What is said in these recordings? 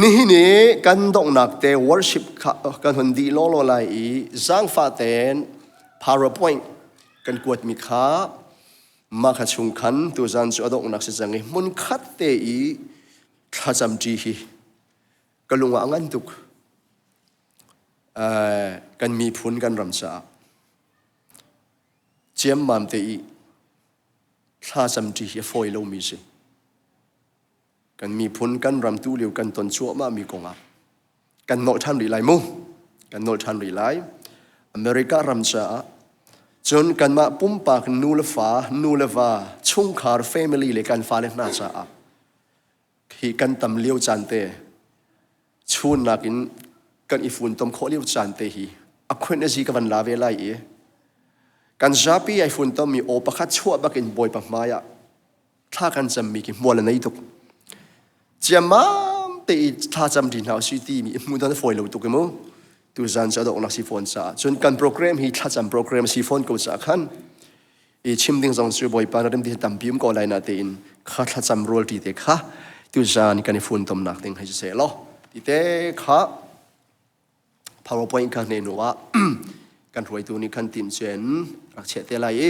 นี่นี่กันดอกนักเตะ worship กันคนดีโลโลไลจ้างฟ้าเตน PowerPoint กันกวดมีขามาขชุงขันตัวจันทร์อดอกนักสิจังมุนคัดเตอีข้าจำจีฮีก็ลุงว่างันตุกกันมีพุนกันรำชาเจียมมามเตอีข้าจำจีฮีฟอยโลมีสิกันมีพุนกันรำตู้เลียวกันตนชั่วมามีกงอ่ะกันโนทันรีไลมูกันโนทันรีไลอเมริการำชาจนกันมาปุ่มปากนูเลฟ้านูเลวาชุ่งคาร์เฟมิลี่เลยกันฟ้าเล็กน่าชาฮีกันตำเลี้ยวจันเตชูนักินกันอีฟุนตมโคเลี้ยวจันเตฮีอักคนนี้กันลาเวลัยกันจาปีไอฟุนตมมีโอปะคัดชั่วบักอินบอยปักมายะถ้ากันจำมีกิมัวละในตุกเจียมามเตอีถ้าจำดินหาสิตีมีมุดันฟอยเลวตุกมั้งตัวจันจะดอกนักซีฟอนซาจนกันโปรแกรมฮีถ้าจำโปรแกรมซีฟอนกูจะขันอีชิมดิ้งจงซื้อบอยปานเริ่มที่ตั้มพิมก็ไลนาเตอินข้าถ้าจำโรลที่เด็กข้าตัวจานกันฟุนตมนักติงให้เสียล้อที่เด็กข้า PowerPoint กันเนนัวกันรวยตัวนี้กันติมเชนรักเชตเตลัย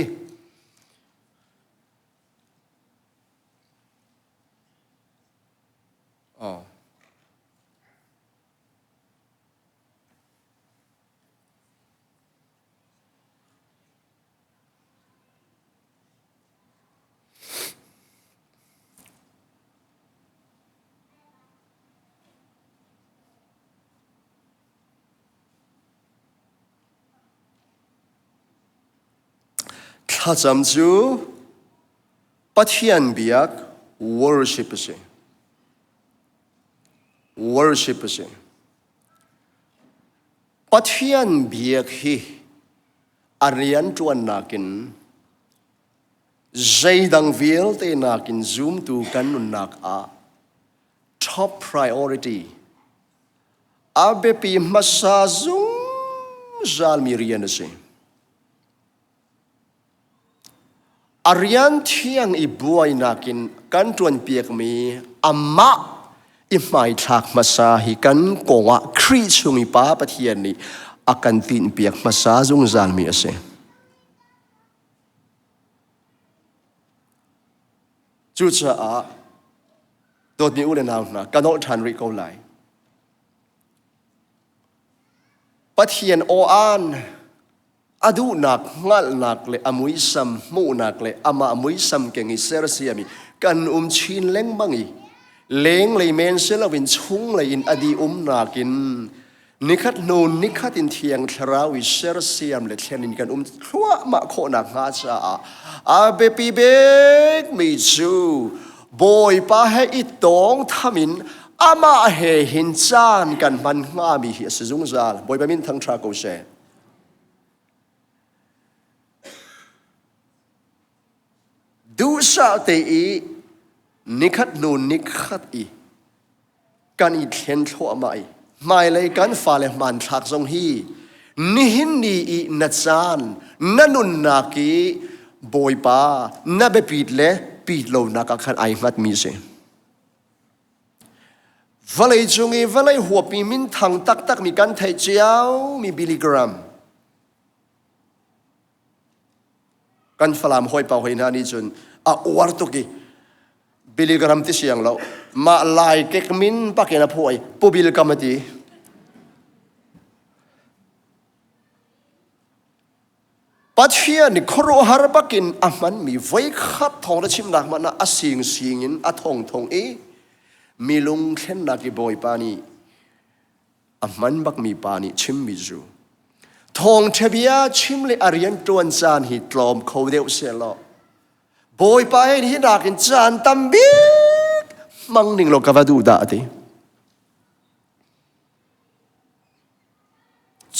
อ๋อข้าจำจูปัทยันเบียก worship เสีย worship เสียปัทยันเบียกฮีอารียันจวนนักินใจดังวิลเตนักิน zoom ตูกันนุนักtop priority อาเบปีมาซาซุงจัลมีเรียนเสียอารียันเที่ยงอีบัวนักินกันจวนเปียกมีอามาอิหมายทักมาซาฮิกันกงะครีชุงอีป้าปะเทียนนี่อากันตินเปียกมาซาซุงจัลมีเสจุดจะโดดมีอุเลนาวนะกันโนทันริโกไลปะเทียนโออันอดูนักงัลนักเลยอมุยซัมมูนักเลยอามาอมุยซัมเก่งอิเซอร์เซียมีกันชินเล้งบังอีเล้งเลยเมนเซลวินชุงเลยอินอดีนักินนิคัดนูนนิคัดอินเทียงทราวิเซอร์เซียมเลยเทียนินกันครัวมาโคนักฮาซาอาเบปีเบกมีจูบอยป้าให้อิตองทามินอามาเฮหินจานกันมันง่ามีเฮียสจุงซาลบอยป้ามินทั้งทราโกเซดูสาวเตอีนิคัดนูนนิคัดอีกันอีเทียนทั่วไม่เลยกันฟ้าเลมันทักทรงฮีนิหินนีอีนัดจานนันุนนักีบอยป้านับปีดเล่ปีดโลนักขันไอมัดมีเสวลัยจงวลัยหัวปีมินทางตักมีกันไทยเจ้ามีบิลิกรัมกันฟลามหอยเป่าหอยนานี่จนอวาร์ตุกีบิลิกรัมที่เสียงเรามาลายเก็กมินปักเนาพอยปูบิลกรรมตีปัจจัยนี่ครัวฮาร์ปักินมันมีไว้ขัดทองและชิมนักมันสิงอินทองมีลุงเช่นนักบอยปานีมันบักมีปานีชิมมิจูทองเทบียชิมเลยอารียันตวนจานฮิตลอมเขาเดียวเสียละบอยปาให้ที่นักจานตั้มบิ๊กมังนิงโลกาดูดาติ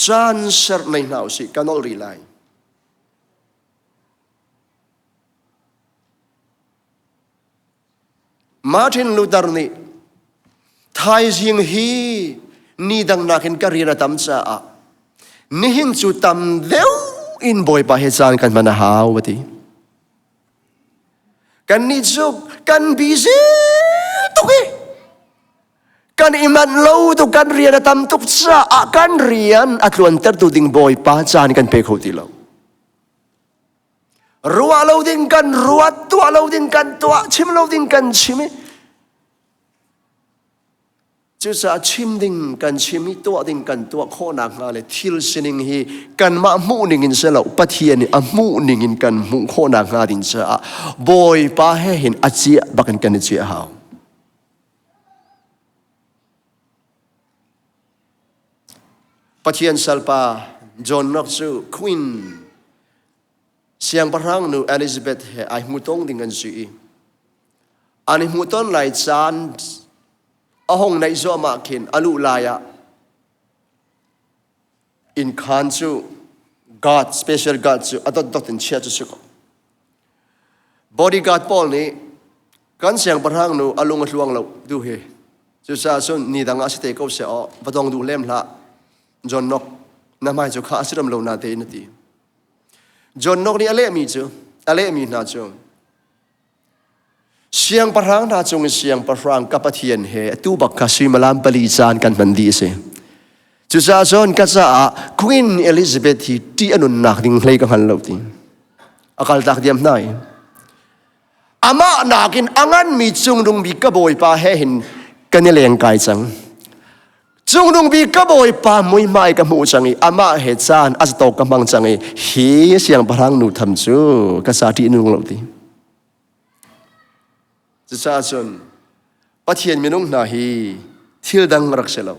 จานเสิร์ฟในหนาวสิกันอลรีไลมาร์ตินลูเทอร์นี่ไทยจิงฮีนี่ดังนักอินการีนตั้มจ้านี่หินจุดตั้มเดียวอินบอยปาเหจานกันมันหาวะทีกันนี่จุกกันบิซีตุกีกัน กันอิมันเล่าตุกันเรียนตามตุกจ้ากันเรียนอัตลวนเตอร์ตุดิงบอยป้าจานกันเปกเขาตีเรารัวเราดิ้งกันรัวตัวเราดิ้งกันตัวชิมเราดิ้งกันชิมจะจะชิมดิ้งกันชิมตัวดิ้งกันตัวข้อนักงาเลยทิลสินิงฮีกันมามูนิงินเสลาปะเทียนอามูนิงินกันมูข้อนักงาดินเสาบอยป้าให้เห็นอาเจียบักันกันเจียหาวปะเทียนสัลปาจอห์นน็อกซูควีนเสียงพระรังนูเอลิซาเบธไอมูตงดิ้งกันสีอันนี้มูตงไหลจานอาหงในโซมาเข็นอลุลายะอินคันซู God special God ซูอัตตตินเชียจุสุกบอดี้การ์ดปอลนี่กันเสียงพระรังนูอลุงอลวงเราดูเฮจุซาซุนนี่ดังอาศัยเขาเสียอ๋อพระองค์ดูเล่มละจอห์นน็อกน้ำมันจุข้าสิรำเรานาเตนตีจอห์นน็อกนี่อะไรมีจูอะไรมีนาจูเสียงพระรังนาจงเสียงพระรังกับปะเทียนเฮตู้บักคาซิมาลามปลีจานกันมันดีเสจุซาซอนกัซาควีนเอลิซาเบธที่อนุนักดิ้งเลยกันหันเราตีอากาศตักเดียมได้อามานากินอังันมีจงดงบีกบอยปาเฮหินกันเนี่ยเลี้ยงไก่จังจงดงบีกบอยปามวยไม่กับมูจังอีอามาเหตุจานอาจตกกำลังจังอีฮีเสียงพระรังนูทำจูกัซาที่นุ่งเราตีจะซาจนปะเทียนมีนุ่งนาฮีทิลดังรักเสลา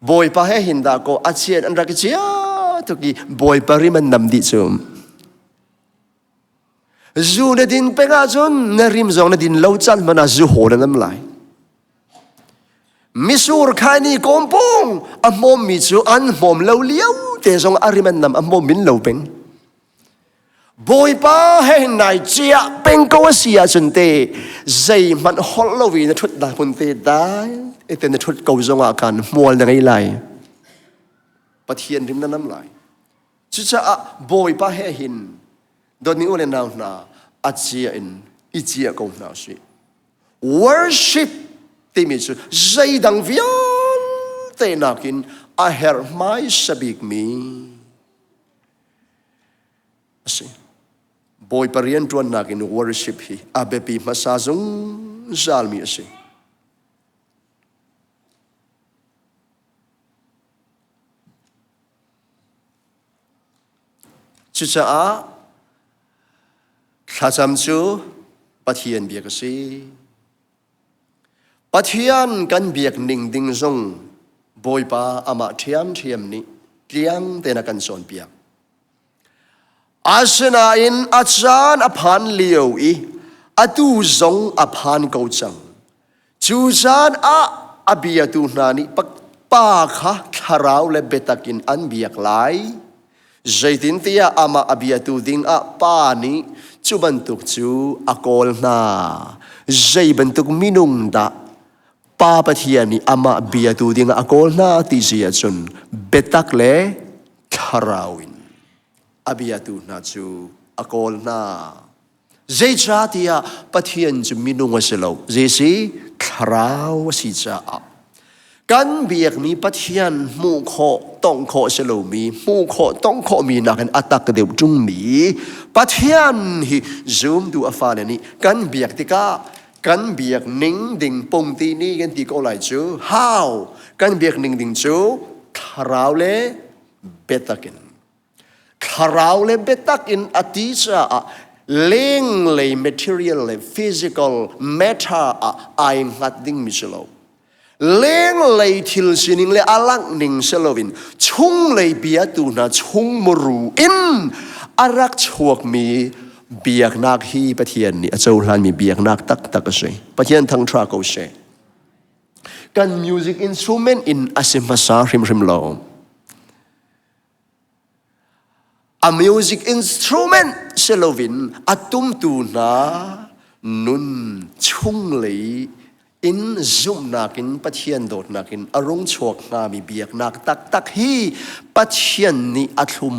บอยปะให้หินดาโกอาเชียนอันรักเจียทุกี้บอยปะริมันนำดิจุมจูนดินเป็งอาจนนริมจงนดินเล่าจันมันอาจูโหนน้ำไหลมิสูร์คานีกอมปงอัมมอมมิจูอันมอมเล่าเลี้ยวแต่จงอาริมันนำอัมมอมมินเล่าเป็งบอยป้าให้นายเจียเป็นกวเสียจนเตะใจมันฮอลโลวีนทุดดาพุนเตะได้เตนทุดเกาจงอาการมัวยังไงไหลปะเทียนริมน้ำไหลจุดจะบอยป้าให้หินโดนนิ้วเลนาวนาอาเจียอินอิเจียกงนาสิ worship ที่มีจุดใจดังวิญเตนักินอาเฮร์ไม่สบิกมีสิบอยปริยันจวนนักอิน worship ฮีอาเบปีมาซาซุงซาลมีสิจุดจะข้าจำจูปะเทียนเบียกสิปะเทียนกันเบียกนิ่งดิ่งซงบอยป้าอามาเทียมนี้เลี้ยงเตนักันสอนเบียกอาสนาอินอาจารย์อภันเลียวอีอาตูซงอภันเกาจังจูจานอาเบียตูนานิปักป้าค่ะคาราวเลเบตักินอันเบียกไลใจตินเตียอามาอาเบียตูดิงป้านี้จูบันตุกจูอากอลนาใจบันตุกมินุงดาป้าปะเทียนี่อามาอาเบียตูดิงอากอลนาติเจียจนเบตักเลคาราวินอาเบียตูนาจูอากอลนาใจชาติยาปะเทียนจูมินุงวเสลาใจสิคาราวสิจ้ากันเบียกมีปะเทียนมูโคต้องโคเสลมีมูโคต้องโคมีนักอัตักเดียวจุงมีปะเทียนฮิซูมดูอาฟาเลนี่กันเบียกติกากันเบียกนิ่งดิ่งปงตีนี่กันตีก็ไหลจูฮาวกันเบียกนิ่งดิ่งจูคาราวเลเบตักินคาราวเลเบตักินอติจาเล่งเลย material เลย physical matter ไอหัดดิ่งมิเชลเล่งเลยทิลสินิงเลยอลังนิงเชลวินชุ่งเลยเบียตูนาชุ่งมรูอินอารักชวกมีเบียกนักฮีปะเทียนนี่เจ้าหลานมีเบียกนักตักตักเสยปะเทียนทั้งทราโกเสกัน music instrument in อาศิมาสาริมริมลมa music instrument เชลวินอาตุมตูนานุนชุ่งเลยอินซุมนักินปะเทียนโดดนักินอารมณ์ชวกงามีเบียกนักตักตักฮีปะเทียนนี่อัตุม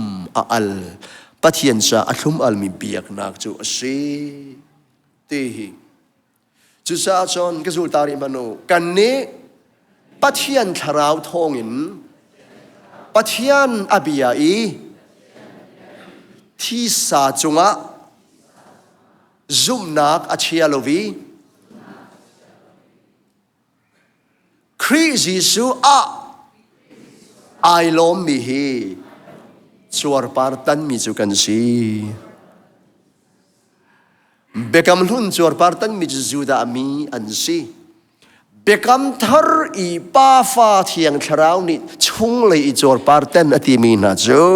อัลปะเทียนจะอัตุมอัลมีเบียกนักจูสิตี จุซาจอนกระสุลตาริมานูกันนี้ปัทยันทราวทองอินปัทยันอบิยาอีที่สาจุงะซุมนักอัจฉริยะโลวีคริสต์ซูอาไอลอมมีฮีชวร์ปาร์ตันมีจุกันซีเบกัมลุนชวร์ปาร์ตันมีจุดามีอันซีเบกัมทาร์อีป้าฟ้าเทียงทราวนี่ชุ่งเลยชวร์ปาร์ตันอติมีนาจู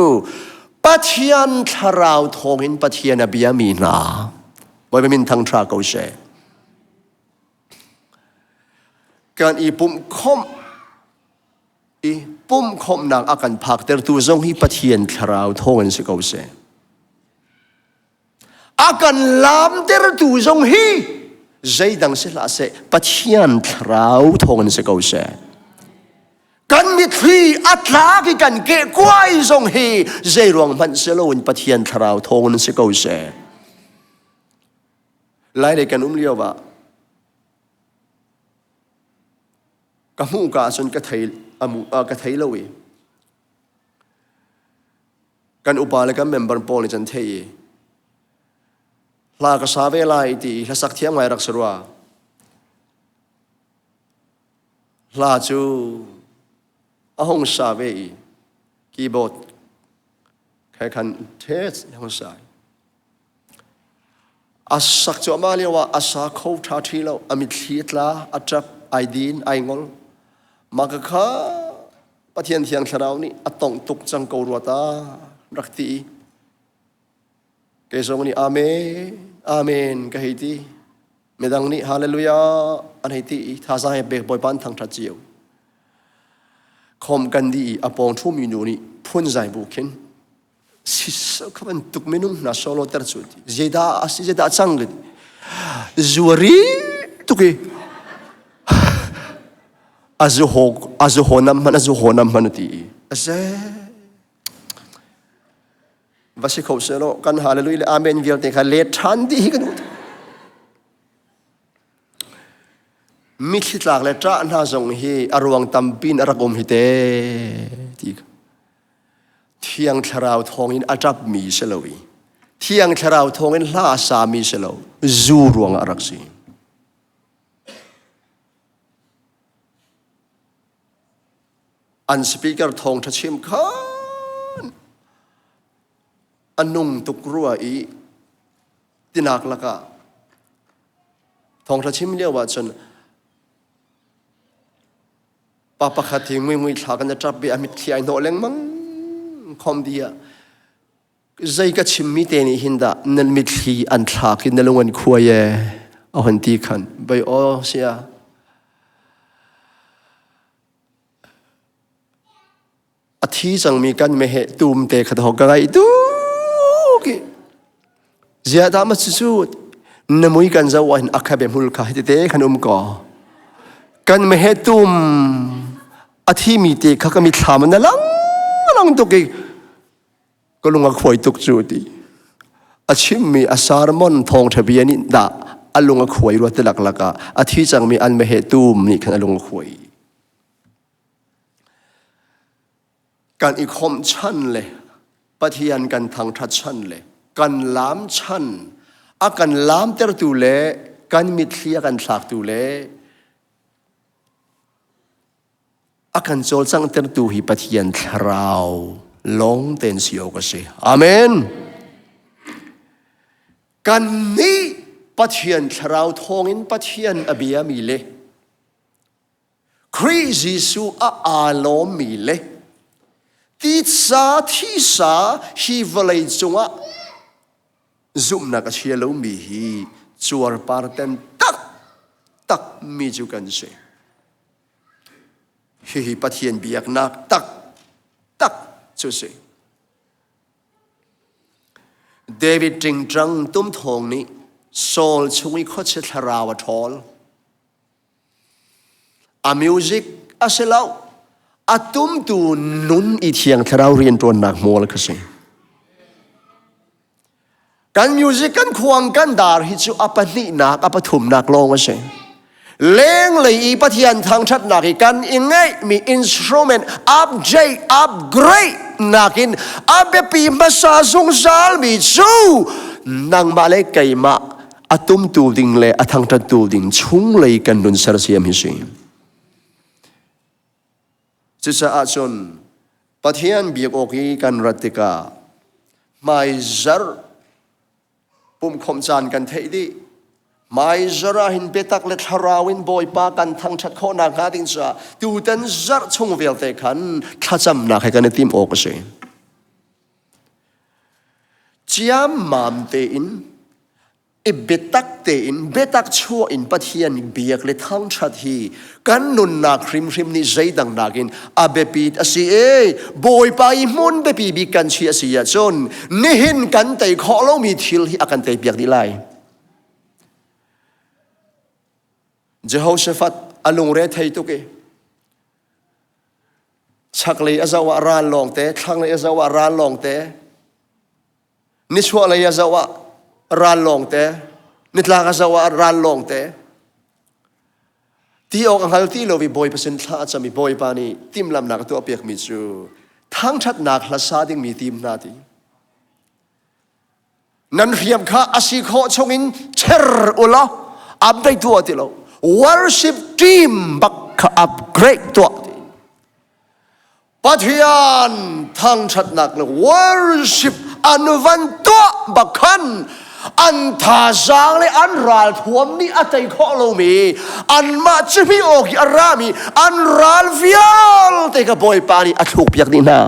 ปัทยันทราวทองอินปัทยันอบิยามีนาไว้เป็นมินทางทราเกาเชการอีปุ่มคมอีปุ่มคมนางอาการพักแต่ตัวทรงฮีปัทยันทราวทองอินสิเกาเชอาการลามแต่ตัวทรงฮีใจดังเสละเสปัทยันทราวทองอินสิเกาเชกันมิตรีอัตลากิกันเกะกวายทรงฮีใจรวงมันเสลวนปัทยันทราวทองอินสิเกาเชไล่ในกันเลี้ยวว่ากะมูกาส่วนกะไทยกะไทยเลวีกันอุปาเลกันเมมเบอร์ปอลจันเทียลากษาเวลาอีตีลาสักเทียงไว้รักษาลาจูอาหงสาเวกีบอดแค่คันเทสหงสายอาศักจวมาเรียกว่าอาศักเขาท่าทีเราอมิตรีตลาอัจฉริไอดีนไองอลมากข้าปะเทียนเทียงชราวนี่อัตงตุกจังกูรัวตารักตีเกษรนี่อาเมนอาเมนกะฮิตีเมดังนี่ฮาเลลูยาอันฮิตีท่าสายเบกบอยปันทางทัดเจียวคมกันดีอปองทุ่มอยู่นี่พุ่นใจบุกินสิสเขาเป็นตุกเมนุน่าโซโลเตอร์สุดเจด้าอาศัยเจด้าจังเลยจวรีตุกีอาจุโหน้ำมันตีอาเซวาสิเขาเสโลกันฮาเลลูยาอาเมนวิลเตคันเลทันดีกันมิคิดหลักเลต้าหน้าทรงฮีอารวงตัมปินอารกอมฮิเตตีเที่ยงทราวทองอินอาจับมีเสลวีเที่ยงทราวทองอินลาสามีเสลวจูรวงอารักษีอันสปีกเกอร์ทองทัชิมขันอันนุ่งตุกรัวอีตินักละกะทองทัชิมเรียกว่าจนปะปะขัดทิ้งมือทากันจะจับเบียมิตรที่ไอโนเลงมั้งคอมดีอะใจก็ชิมมิเตนี่หินดานั่นมิตรที่อันทากินนั่นลงวันคุยเอาหันตีขันไปโอเสียอาทิจังมีกันไม่เหตุตูมเตะขัดหอกกระไรดูกิเจ้าดามัสสุดนมุยกันจะวันอักขเบมุลกาฮิเตะขันก่อกันไม่เหตุตูมอาทิมีเตะเขาก็มีถามันนั่งตุกก็ลงมาคอยตุกจุดีอาชิมมีอาสารมอนทองทะเบียนนี่ด่าอันลงมาคอยรัวตลักลักะอาทิจังมีอันไม่เหตุตูมนี่ขันลงมาคอยการอีกคมชั้นเลยปฏิญาณกันทางทัดชั้นเลยกันล้ามชั้นอากันล้ามเตอร์ตูเล่กันมิตรเลียกันสักตูเล่อากันโจลสังเตอร์ตูฮีปฏิญาณคราวลงเต็นสิโอก็เสียอาเมนกันนี้ปฏิญาณคราวทองอินปฏิญาณอบิยามีเล่คริสต์สูอาโลมีเล่ที่สาที่สาฮีวลัยจงะซุมนักเชียร์ลูมีฮีจวร์ปาร์เตนตักมีจุกันเสฮีปะเทียนเบียกนักตักจุเสเดวิดจริงจังตุ้มทองนี้โซลช่วยข้อเชทราวทอลอามิวสิกอาเซลาอาตุมตูนุนอีเทียงทราวเรียนตัวหนักโมลกสิ กันมิวสิกกันควงกันดาร์ฮิจูอปนินักอปฐุมนักลงมาเสเล้งเลยอีปะเทียนทางชัดนักกันอิงไงมีอินสตรูเมนต์อัพเจอัพเกรดนักินอัพเบปีมาซาซุงซาลมีจูนังมาเลกัยมาอัตุมตูดิงเลอัทางตัดตูดิงชุ่งเลยกันดุนสารเสียมฮิสิจิตอาชนปะเทียนบีกโอกีกันรัติกาไม่จร์ปุ่มคมจานกันเทดีไม่จราหินเปตักเล็ดฮาราวินบอยปากันทั้งชัดโคนักาดินซาดูดันจร์ชงเวลเตขันข้าจำนักให้กันในทีมโอกเสจียมมามเตอินเบตักเตอินเบตักชัวอินปะเทียนเบียกเล็ดทั้งชัดฮีกันนุนนักริมนี่ใจดังนักินอาเบปีดอาศัยบอยปาอิมุนเบปีบีกันเชียเสียจนนี่หินกันเตะขอเรามีทิลฮีอากันเตะเบียกดีไลเจ้าเชฟัดอารมณ์เรทให้ตุกเอชักเลยอาจจะว่ารานลองเตะชักเลยอาจจะว่ารานลองเตะนิชวะเลยอาจจะว่ารานลองเตะนิทลากอาจจะว่ารานลองเตะที่ออกอังคารที่เราวิบอยเปอร์เซ็นต์ถ้าจะมีบอยปานี่ทีมลำหนักตัวเปียกมิจูทั้งชัดหนักละซาดิ้งมีทีมนาทีนั่นเรียมข้าอาศิโคชงอินเชอร์อุลาอัพได้ตัวที่เราworship team บักขับเกรดตัวปะเทียนทั้งชัดนักเลย worship อันวันตัวบักขันอันท่าจางเลยอันรัลทวมนี่อัตย์ข้อเรามีอันมาจิพิโอกิอารามีอันรัลฟิอัลแต่กับบอยปานีอัดถูกเปียกนี่นะ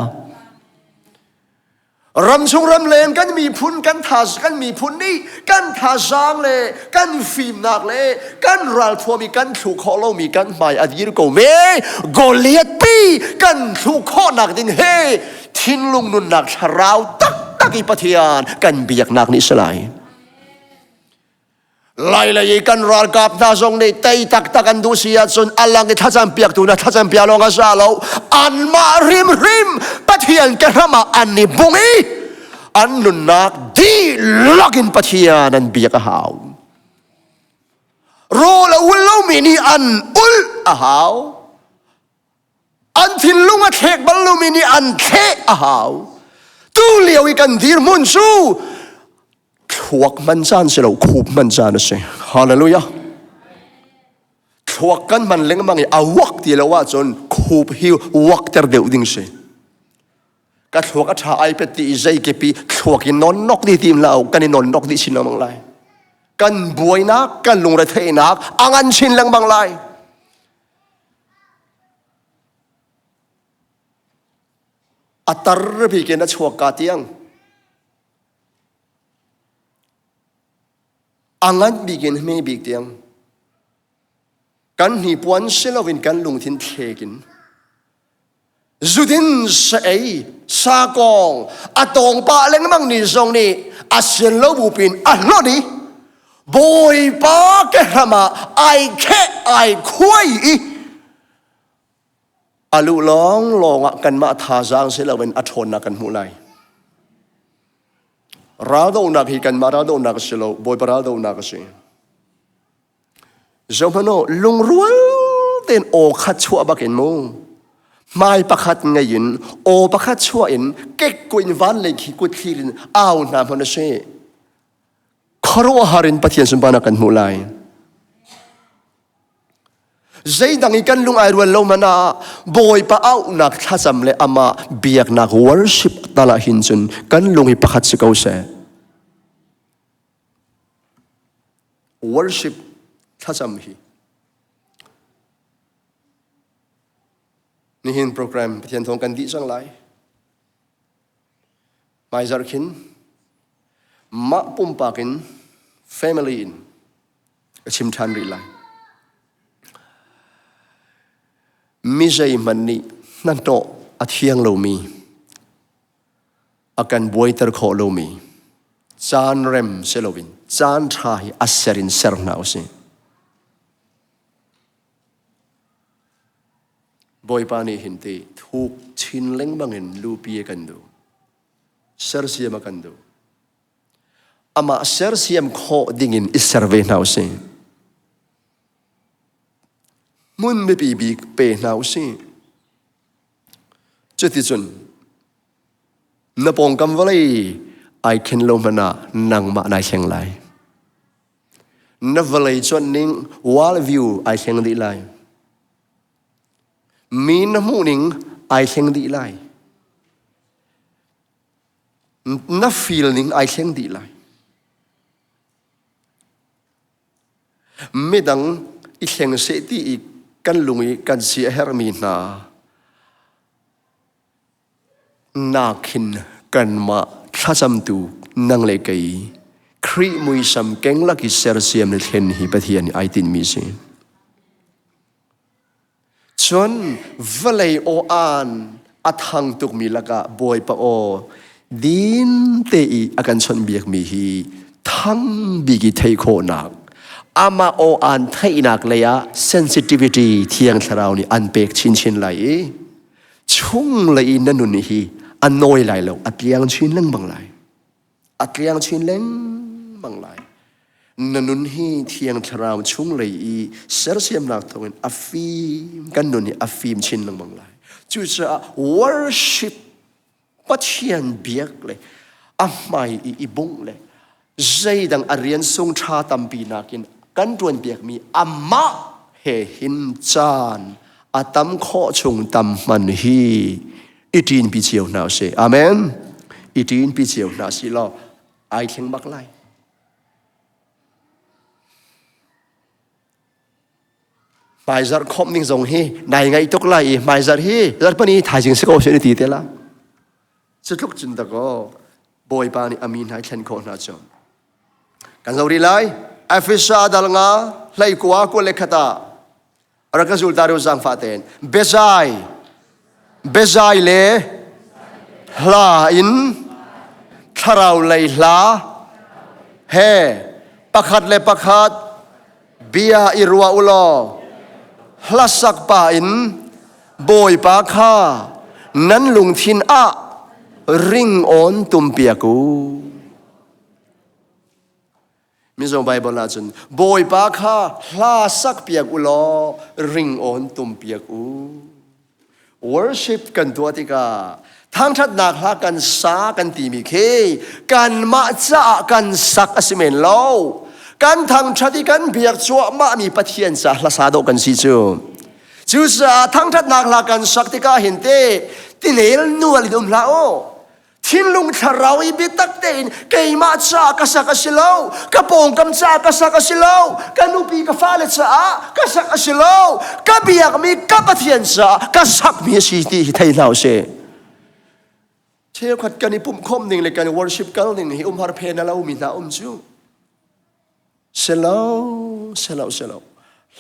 รำชงรำเลนกันมีพุนกันทากันมีพุนนี่กันทาจางเลยกันฟิล์มนักเลยกันรัลทัวมีกันถูกข้อเรามีกันหมายอดีตก็เวโกเลียปีกันถูกข้อนักดิ่งเฮทิ้งลุงนุนนักชราวตักอีปะเทียนกันเบียกนักนิสไลไล่เลยกันรัลกับนาจงในเตยตักกันดูเสียจนอัลลังท่าจำเปียกตัวนะท่าจำเปียลงอาซาเราอันมาริมปะเทียนกันมาอันนี้บุงอีอันนุนักดีลักินปะเทียนันเบียกหาวโรลอุลลูมินีอันอุลหาวอันทินลุงเทกบัลลูมินีอันเทหาวตูเลียวกันดีมุนซูขวกมันจานเสียเราคูบมันจานเสียฮาเลลูยาขวกกันมันเล็งมังอีอาวักที่เราว่าจนคูบฮิววักเตอร์เดียวดิ่งเสียก็ขวกก็ถ่ายไปตีใจเก็บปีขวกินนอนนกดีทีมเรากันนอนนกดีชินมังไลกันบวยนักกันลงระเทนักอังันชินลังบังไลอัตรพิเกนัชวกกาเตียงอังันบิกินไม่บิกเตียงกันหีปวนเซลวินกันลงทินเทกินจุดินเสยสากองอตองปะเล็งมังนี่ทรงนี่อาเซียนโลบุปินอัลลอดีบอยปาเกหมาไอแค่ไอคุยอาลุลองกันมาทาจางเสลวินอัทนนักันหูไลราดนักฮิกันมาราดนักเสลบอยปาราดนักเสจอมพโนลุงรัวเต้นโอขัดชัวบักเอ็นมูไม่ประคัดไงยินโอประคัดชัวอินเก็กกุนวันเลยขี้กุดขี้รินอ้าวน้ำพนเช่คารัวหารินปะเทียนสมบัติกันมูไลใจดังอีกันลุงไอรวนลงมานาบอยปะเอานักท่าจำเลยอามาเบียกนัก worship ตลาหินจนกันลุงอีประคัดสกาวเซ่ worship ท่าจำฮีนี่เห็นโปรแกรมเทียนทองกันดีจังไรไม่จารินมาปุ่มปากิน family in ชิมชันรีไลมิใจมันนี่นั่นโตอาเทียงเรามีอาการบวยตะโคเรามีจานเรมเซลวินจานทายอัศรินเซอร์นาวสิบอยปานีหินตีทุกชินเล้งบังเงินลูปีกันดูเซอร์เซียมากันดูอ ama ser siam kho dingin iserve nau se mun me bi pe nau se cheti chun na pong kam valai ai khen lo mana nang ma nai kheng lai na valai chon ning wall view ai kheng di lai min na mu ning ai kheng di lai na feel ning ai kheng di lai midang i kheng se ti i kan lungi kan sia her mi na khin kan ma thacham tu nang le kai khri mui sam keng la ki ser siam le khen hi pathian ai tin mi se chon valai o an athang tuk mi laka boy pa o din te i akan chon biak mi hi thang bigi thei kho nak ama o an thai nak leya sensitivity thiang tharau ni an pek chin chin lai chung lai nanun hi anoi lai lo atliang chin leng bang lai atliang chin leng bang lai nanun hi thiang tharau chung lai i ser siam nak thongin afim kan nun ni afim chin leng bang lai chu cha worship pathian biak le amai i bung le zai dang arian sung tha tampi nakin kan tuan biak mi amma he hin chan atam kho chung tam man hi itin pi chiu na se amen itin pi chiu na si lo ai theng mak lai mai zar khom ning zong hi nai ngai tok lai mai zar hi zar pani thai jing se ko se ni ti te la chutluk chun da ko boy pa ni amin hai thlen kho na chon kan zo ri lai afisa dal nga hlai kwa ko lekhata araka zul taru zang faten bezai le hla in tharau lei hla he pakhat le pakhat bia irwa ulo hlasak pa in boy pa kha nan lung thin a ring on tumpiaku Mizo Bible na chun boy pa kha hla sak piak ulo ring on tum piak u worship kan tuatika thang that nak hla kan sa kan ti mi khe kan ma cha kan sak asimen lo kan thang thati kan biak chua ma mi pathian sa hla sa do kan si chu sa thang that nak hla kan sak tika hinte tinel nual dum la o Thin lung tharau i bitak tein kay ma cha kasakasilo kapong kam cha kasakasilo kanupi ka fale cha kasakasilo kabiyak mi kapathian cha kasak mi si ti thai lao se Theu khat kan ipum khom ning le kan worship kal ning hi har phe na lau mi na chu selo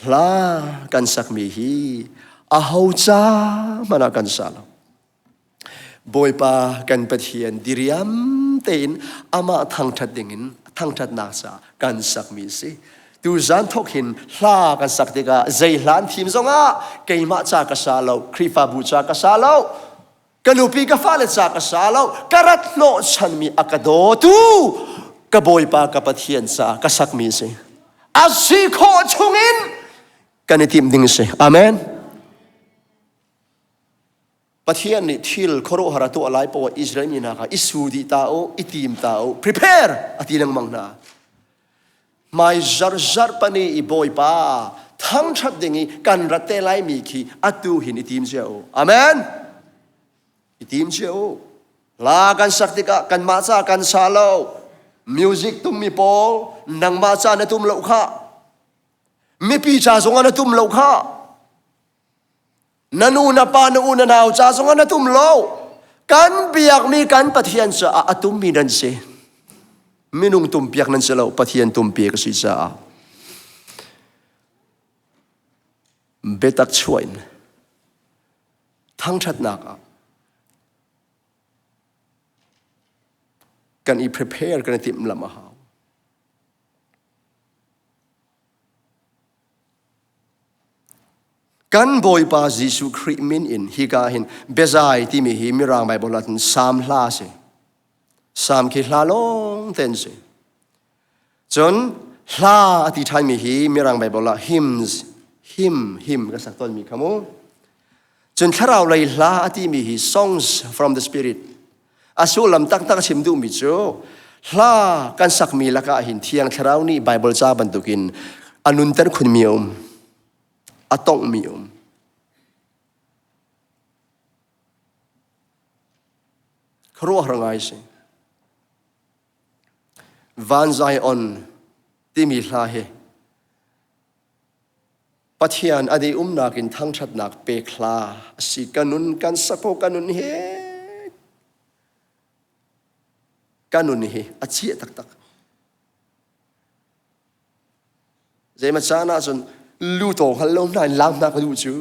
la kan sak mi hi a hau cha mana kan sa lo boy pa kan pathian diriam tein ama thang that dingin thang that na sa kan sak mi si tu zan thok hin hla kan sak tika zai hlan thim zonga keima cha ka sa lo khrifa bu cha ka sa lo kalupi ka fa le cha ka sa lo karat no chan mi akado tu ka boy pa ka pathian sa ka sak mi si asi kho chungin kan itim ding se amen Pathian ni thil khoro haratu alai po Israel ni na ka isudi tao itim tao prepare atinang mangna mai zar pani i boy pa thang that dingi kan rate lai mi khi atu hin itim jeo amen itim jeo la kan saktika kan ma cha kan salo music tum mi pol nang ma cha na tum lo kha mi pi cha zonga na tum lo kha nanu na pa na una naw cha songa na tum lo kan biak mi kan pathian sa atum mi nan se minung tum piak nan se lo pathian tum piak si sa betak chuain thang that nak kan i prepare kan tim lama ha kan boy pa Jesu Christ min in hi ka hin bezai ti mi hi mirang Bible latin sam hla se sam ki hla long ten se จนลาอธิษฐานมีฮีมีรังไบเบิลละ hymn ก็สักต้นมีคำว่าจนถ้าเราเลยลาอธิมีฮี songs from the spirit อาสูลำตั้งชิมดูมิจูลากันสักมีละกะหินเทียงถ้าเรานี่ไบเบิลจ้าบรรทุกินอนุนเตอร์คุณมีอตงมีครัวหงายสิวันใจอ่อนที่มีลาเหปัจจัยอดีนักินทั้งชัดนักเปคลาสิกันุนกันสักพกันุนเฮกันุนเฮอเชียตักเจมาจานาจนลูโตฮัลโหลนายลามนักดูจู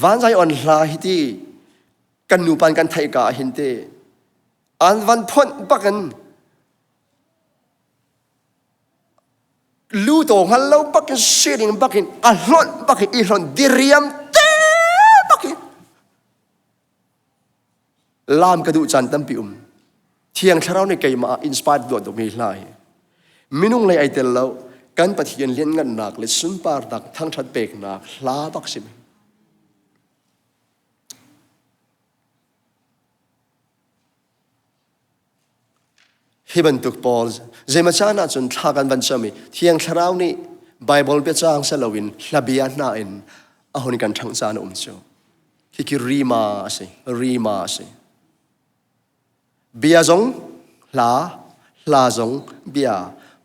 วันใจอ่อนลาฮิตีกันนูปันกันไทยกาหินเตอันวันพ้นปักกันลูโตฮัลโหลปักกันเสียงปักกันอัลลอนปักกันอีหลอนดิเรียมเตปักกันลามกระดูจันตั้มปิเที่ยงเช้าในเกมาอินสปายตัวมีลายมินุ่งเลยไอเตลแล้วกันปฏิญาณเลี้ยงกันหนักเลยสุนปาร์ดักทั้งชัดเปกหนักลาบักสิมฮิบันตุกปอลเจมาจานาจนทากันบันชมีเที่ยงเช้านี้ไบเบิลเปจางเซลวินลาบียานาอินอาหุนิกันทั้งจานอุมโจฮิกิรีมาสิเบียจงลาจงเบีย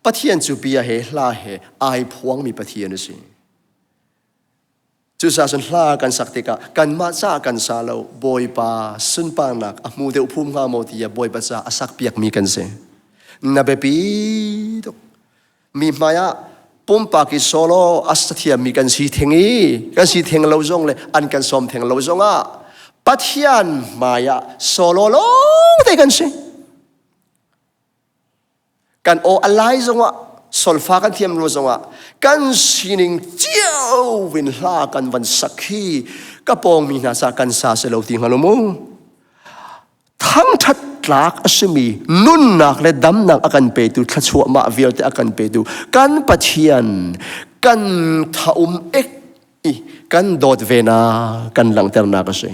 ปะเทียนจูเบียเฮลาเฮไอพวงมีปะเทียนสิจูซาจนลากันสักติกะกันมาซากันซาโลบอยปาสุนปานักอมูเดอุพุมงาโมติยาบอยปาซาอสักเปียกมีกันเซนาเบปีตกมีมายาปุ่มปากิโซโลอัสเทียมีกันสีเทงีกันสีเทงเราจงเลยอันกันสมเทงเราจงอ่ะปัทยานมายาโซโลโลได้กันสิกันโออะไรจงอ่ะโซลฟากันเทียมเราจงอ่ะกันสีนิงเจียววินลากันวันสักขีกระปองมีนาซากันซาเซโลติงฮัลโลมูทั้งทัดหลักอสมีนุ่นนักและดำนักอากันเปดูทัชวมาเวียลแต่อากันเปดูกันปัจจัยกันท้าเอกกันโดดเวนากันหลังเตอร์นักก็ใช่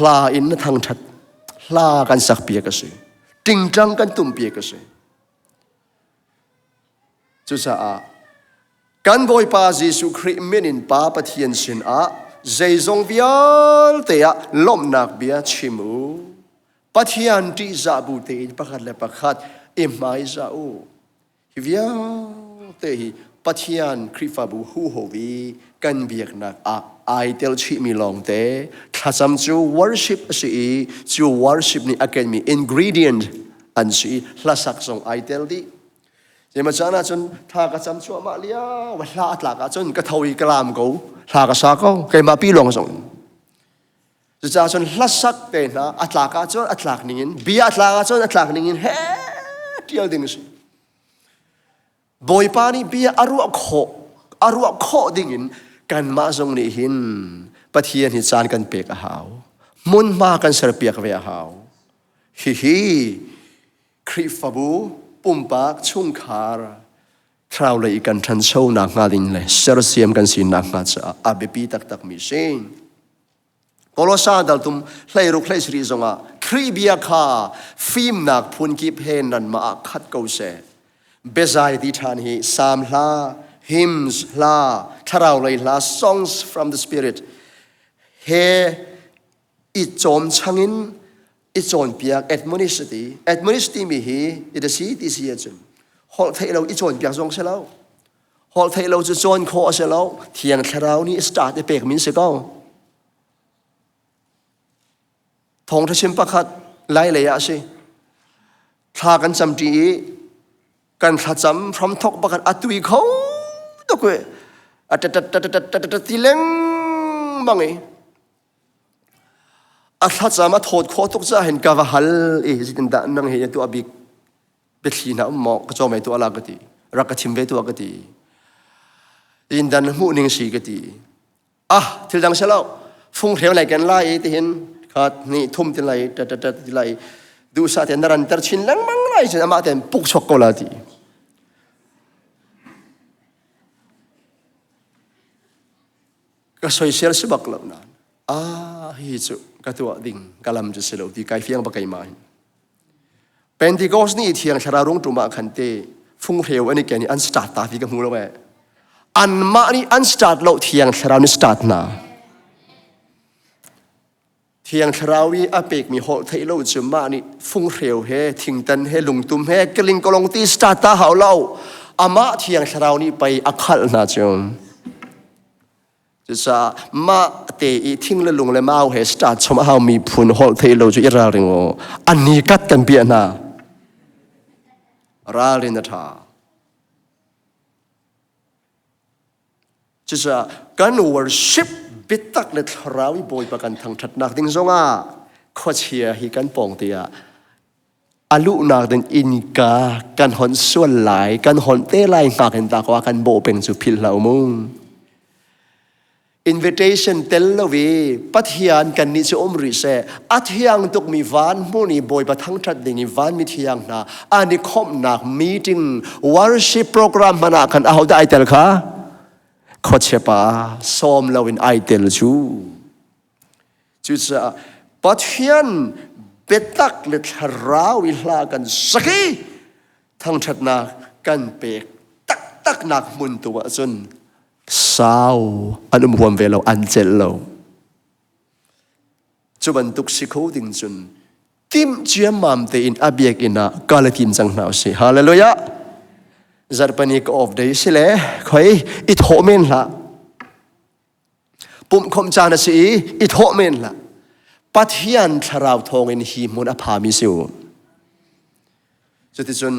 ลาอินทั้งทัดลากันสักเปียก็ใช่จริงจังกันตุ่มเปียก็ใช่จุษากันบอยปาจิสุคริเมนินปาปัจจัยสินใจจงเวียลแต่ล้มนักเบียชิมูปัจจัยที่จะบูเตยประคัดและประคัดไม่จะฮิวิอาเตยปัจจัยคริฟาบูฮูโฮวีกันเบียกนักไอเตลชิมีลองเตถ้าจำจู worship สิจู worship นี่อากันมี ingredient อันสิละสักส่งไอเตลดีเจมาจานาจนถ้ากระจำชัวมาเลียวันลาตลากจนกระทวีกลามกูถ้ากระซักก็เกมาปีลงส่งจะจนลัสักเตนะอัตลากาจนอัตลากนิ่งบีอัตลากาจนอัตลากนิ่งเฮ้เที่ยวดิ่งสิบอยปานีบีอารุอักโคดิ่งกันมาจงนี่หินปะเทียนหิจานกันเปียกหาวมุนมากันเสรเปียกเวียหาวฮิคริฟบูปุ่มปากชุ่มขาคราวเลยกันทันโชนักงาดินเลยเสรเสียมกันสินักงาจะอาเบปีตักมีเช่นโคโลซาดัลตุมไลรุกไลสรีจงครีเบียคาฟิมนักพุนกิเพนนันมาขัดเกาเสเบซายดิฐานฮีสามลา hymns ลาทาราวเลยลา songs from the spirit เฮอิจอมชังินอิจอนเปียก admonishity มีฮีอิดสีติเสียจนฮอลไทยเราอิจอนเปียกจงเสลาฮอลไทยเราจะจอนโคเสลาเทียงทาราวนี่สตาร์ทเปกมินเสกาทองทัชิมประคัดไล่เลยอะสิทากันจำจีกันทัดจำพร้อมทกประคัดอัตุยเขาตกเวอัตติเลงบังเออัทัดจำมาโทษโคตกจะเห็นกาวฮัลจิตด่านนังเฮียตัวอบิกเบลีน่าหมอกกระจอมไอตัวอะไรก็ดีรักกระชิมเบตัวก็ดีจินดันหูนิ่งสีก็ดีที่ดังเสลาฟุ้งเทียวไหนกันไล่ที่เห็นนี่ทุ่มที่ไรดูซาเทนรันเตอร์ชินลังมังไล จะมาแต่ปุกชกก็แล้วดีก็สวยเสียสิบักแล้วนั้นฮิจุก็ตัวดิ่งกำลังจะเสลวที่ไกลเฟียงบักไกมาเป็นที่ก็สนี่เทียงชารารุ่งตุมาขันเตฟุ้งเร็วอันนี้แกนี่อันสตาร์ทตาที่กับหูเราแม่อันมานี่อันสตาร์ทเราเทียงชารานี่สตาร์ทนะเทียงชาราวีอาเปกมีโหไทยเราจุมานี่ฟุ้งเร็วเฮทิ้งตันเฮลุงตุมเฮกลิงกลงตีสตาร์ทตาเขาเราอามาเทียงชารานี่ไปอักขัดนะจงจะมาเตะทิ้งเลยลงเลยมาเอาเหตุสตาร์ทชมเอามีพุนโหไทยเราจะอิราริงโออันนี้กัดกันเบียนาราลินทาจะการ worship บิดตักเลยทราวิบอยประกันทางทัดนักดิ้งซงข้อเชียฮีกันปองเตียอาลุนักดิ้งอินกากันหอนส่วนหลายกันหอนเตะไหลหากเห็นตากว่ากันโบเป็นสุพิลเหล่ามุงinvitation เตลลวีปัทยานกันนิจอมริเซอัทยังตุกมีวานมุนีบอยปะทั้งทัดดิ่งวานมิทยังนาอันนี้คมนัก meeting worship program มานักกันเอาได้เตลค่ะขอเชปาซ้อมเราเป็นไอเตลจูจะปัทยันเบตักเลทราวิลากันสักทั้งทัดนักกันเปกตักนักมุนตัวจนสาวอันรวมเวลาอันเจลเราจุบันตุกสิโคดิ้งจุนทีมเจียมมามเตอินอาเบียกินะกาลทีมจังหนาวสิฮาเลลูยาจารปนิกออฟเดย์สิเล่คอยอิทโฮเมนละปุ่มคมจานสิอิทโฮเมนละปัทยันทราวทองอินฮีมุนอภามิสิวจุดที่จน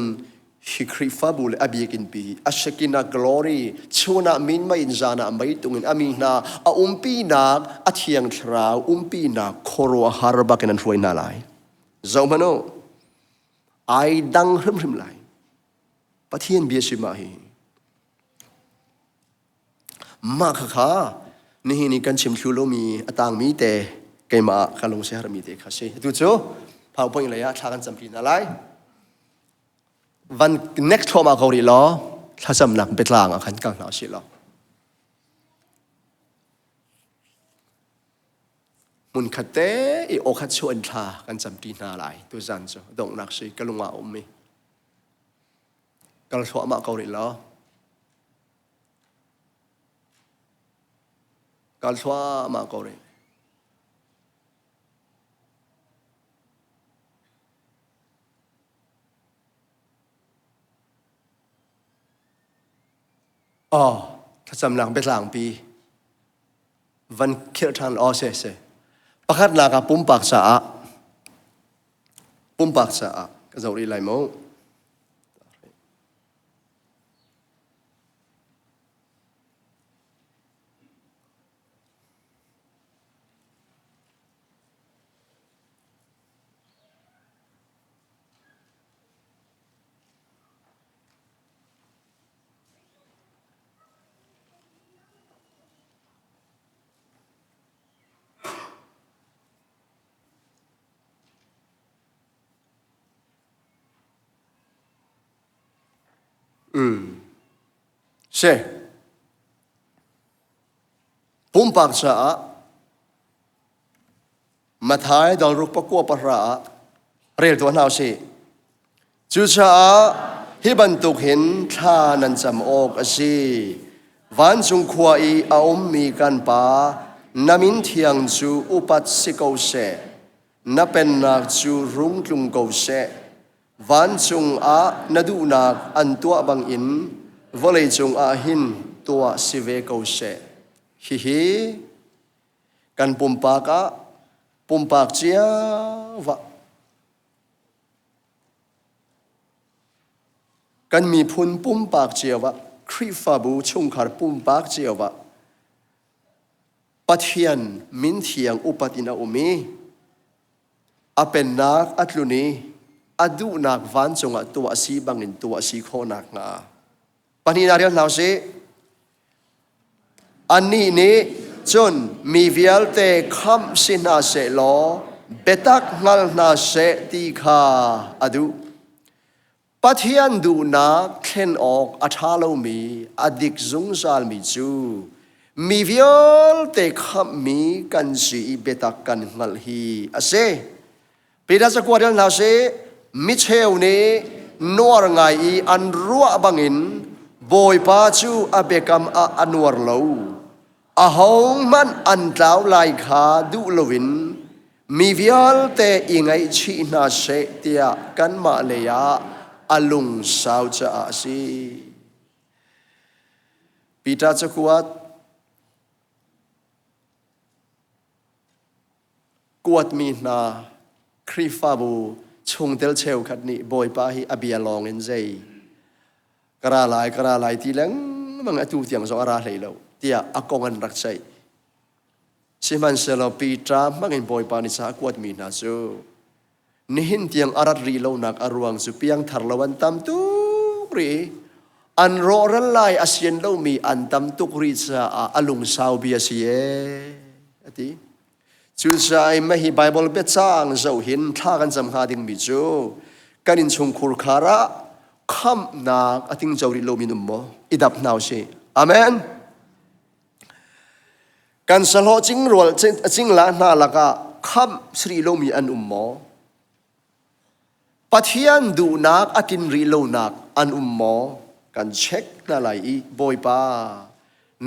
ฮิคริฟาบุลอาบีกินปีอัชกินา glory ชวนามินไม่อินจานาไม่ตุงินอามีนาปีนักอัทยังทราวปีนักโครัวฮาร์บักนันรวยนาไลเจ้ามันโอไอดังริมไลปะเทียนเบียสิมาฮีมาค่ะนี่กันชิมคิวโลมีอตางมีเตเกมาคาลงเซฮาร์มีเตค่ะเชดูโจพาวpointเลยอะชากันจำปีนาไลวัน next ทอมาเขาดีล้อถ้าจำหนักเป็นลางอ่ะขันกังหนาวสิล้อมุนขัดเตะอีโอขัดชวนทากันจำปีนาไลตัวจันจ้ะดงนักสิกลุงว่ามีกัลทอมาเขาดีล้อกัลทอมาเขาดีถ้าจำหนังเป็นหลังปีวันเขียนทางเสประคัดนากับปุ่มปากสะก็จะรีไลโมเช่ปุ่มปากสะมาท้ายดอลรุปกัวปะระเรียลตัวหนาวสิจุชะฮิบันตุกเห็นท่านันจำออกสิวันจุงควายอาอมมีกันปานามินเทียงจูอุปัสสิโกเสนับเป็นนักจูรุงกลุงโกเสวันจุงนาดูนักอันตัวบังอินวเลยจุงหินตัวสิเวโกเสฮิกันปุ่มปากเจียวะกันมีพุนปุ่มปากเจียวะคริฟาบูชุงขารปุ่มปากเจียวะปัทยันมินเทียงอุปตินาอุมีเป็นนักอัตลุนีอดูนักวันจงตัวสีบังอินตัวสีโคนักงาปนินาเรียนเราสิอันนี้จนมีวิลเตคำสินาเสลอเบตักงัลนาเสตีคาอดู ปัทยันดูนักเข็นออกอัฐาโลมีอดิกซุงซาลมิจูมีวิอลเตขับมีกันสีเบตักกันงัลฮีอาเซปีดัสกวาดันลาเซมิเชลเนนัวไงอันรัวบังอินบอยปาจูอเบกัมอันวรโลอาหงมันอันดาวไลขาดูลวินมีวิอลเตอิงไอชีนาเซเตียกันมาเลยาอลุงสาวจะอาซีปีดัสกวาดกวดมีนาครีฟาบูชงเตลเชลขัดนี้บอยปาฮีอเบียลองเอ็นเซกระไรที่เล้งมังอตูเตียงสองอาราเลยแล้วเตียอากงอันรักใจสิมันเสลปีตรามังเอ็นบอยปานิสากวดมีนาซูนี่หินเตียงอารัดรีโลนักอารวงสุเปียงทารลวันตามตุกรีอันรอรันไลอาเซียนโลมีอันตามตุกรีซาอลุงซาวเบียซีเออติจูใจไม่ฮีไบเบิลเบ็ดจ้างเจ้าหินท่ากันจำหาดิ่งมิจูกันอินชงคูร์คาระคำนักอติงเจ้าริโลมินุมโมอิดับนาวเชอาเมนกันสโลจิงรัวจิงละนาละกะคำสริโลมีอันอุมโมปัทยันดูนักอตินริโลนักอันอุมโมกันเช็คนาไลบอยปา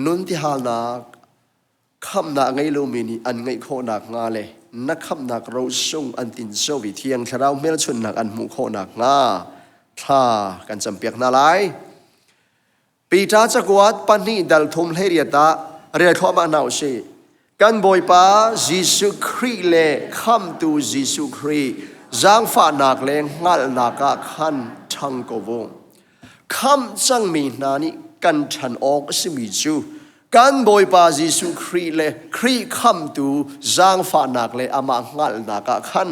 นุนที่ฮานักคำนักไงโลมินีอันไงโคนักงาเลยนักคำนักเราส่งอันตินโซวิเทียงชะเราเมลชนนักอันมุโคนักงาท่ากันจำเปียกนาไลปีตาจักวัดปันนี่ดัลทุมเฮเรียตาเรียกเข้ามาหนาวเชกันบอยปาจิสุครีเลคำตูจิสุครีจางฝานักเลงงัลนักขันทังกวงคำจังมีนานิกันฉันออกสิมิจูกันบอยปาจิสุครีเลครีคำตูจางฝานักเลอามางัลนักขัน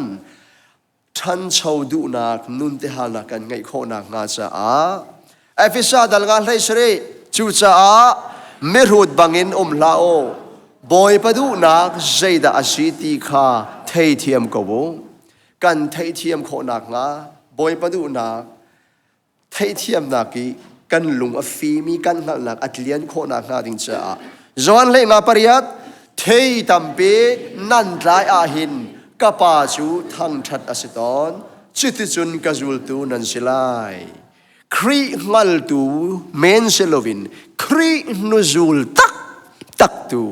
ท่านชาวดูนักนุนเตหานักกันไงโคนักงาจะเอฟิซาดัลงานไรสเรจูจะเมรุดบังอินลาโอบอยปดูนักใจดาอาศิติคาเทียเทียมกบกันเทียเทียมโคนักงาบอยปดูนักเทียเทียมนักีกันลุงอฟีมีกันนักอัตเลียนโคนักงาดิงจะจวนเลงาปริยัตเทียตัมเปนันไลอาหินกปาจูทั้งชัดอสิตอนจิตจุนกจูลตูนันสิไลครีงัลตูเมนเซโลวินครีนุจูลตักตู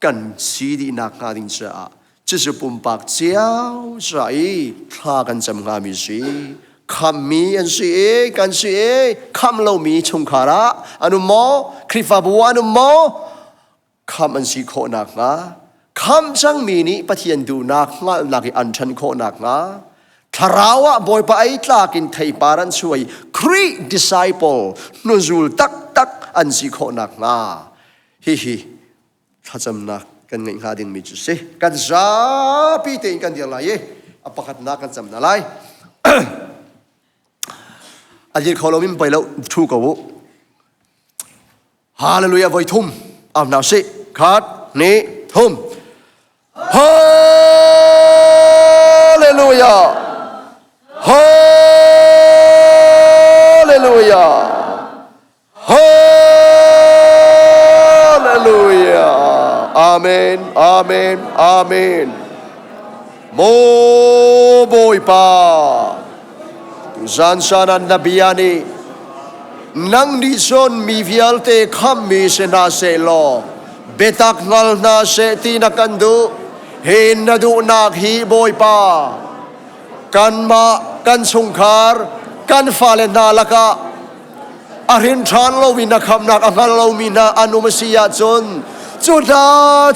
กันสีดีนักงาดิงจะจะจะปุ่มปากเจ้าใจท่ากันจำงามิสีคำมีอันสีกันสีคำเรามีชงคาระอนุโมคริฟาบัวอนุโมคำอันสีโคนักงาคำจังมีนี้ปะเทียนดูนักงานักอันชันโคนักงาทาราวะบอยไปตากินไทยปารันช่วยครี disciple นุจูลตักอันสีโคนักงาฮิถ้าจำนักกันไงหาดิ่งมิจุสิกันจ้าปีเต็งกันเดียวไรอปะขัดนักกันจำนั่นไรอาจจะขอเรามิมไปแล้วทูกวูฮาเลลูยาไว้ทุ่มเอาหนาวสิขัดนี้ทุ่มฮาเลลูยาฮาเลลูยาฮาเลลูยาอาเมนอาเมนอาเมนโมโบยปาจันชานันนบียานีนังดิซอนมีวิอัลเตคัมมีเซนาเซโลเบตักนัลนาเซตีนักันดูเห็นนาดูนักฮีโบยปากันมากันสงคาร์กันฟาเลนาลกะอารินทานโลวินักคำนักอังลโลมินาอนุมสิยาจนจุดา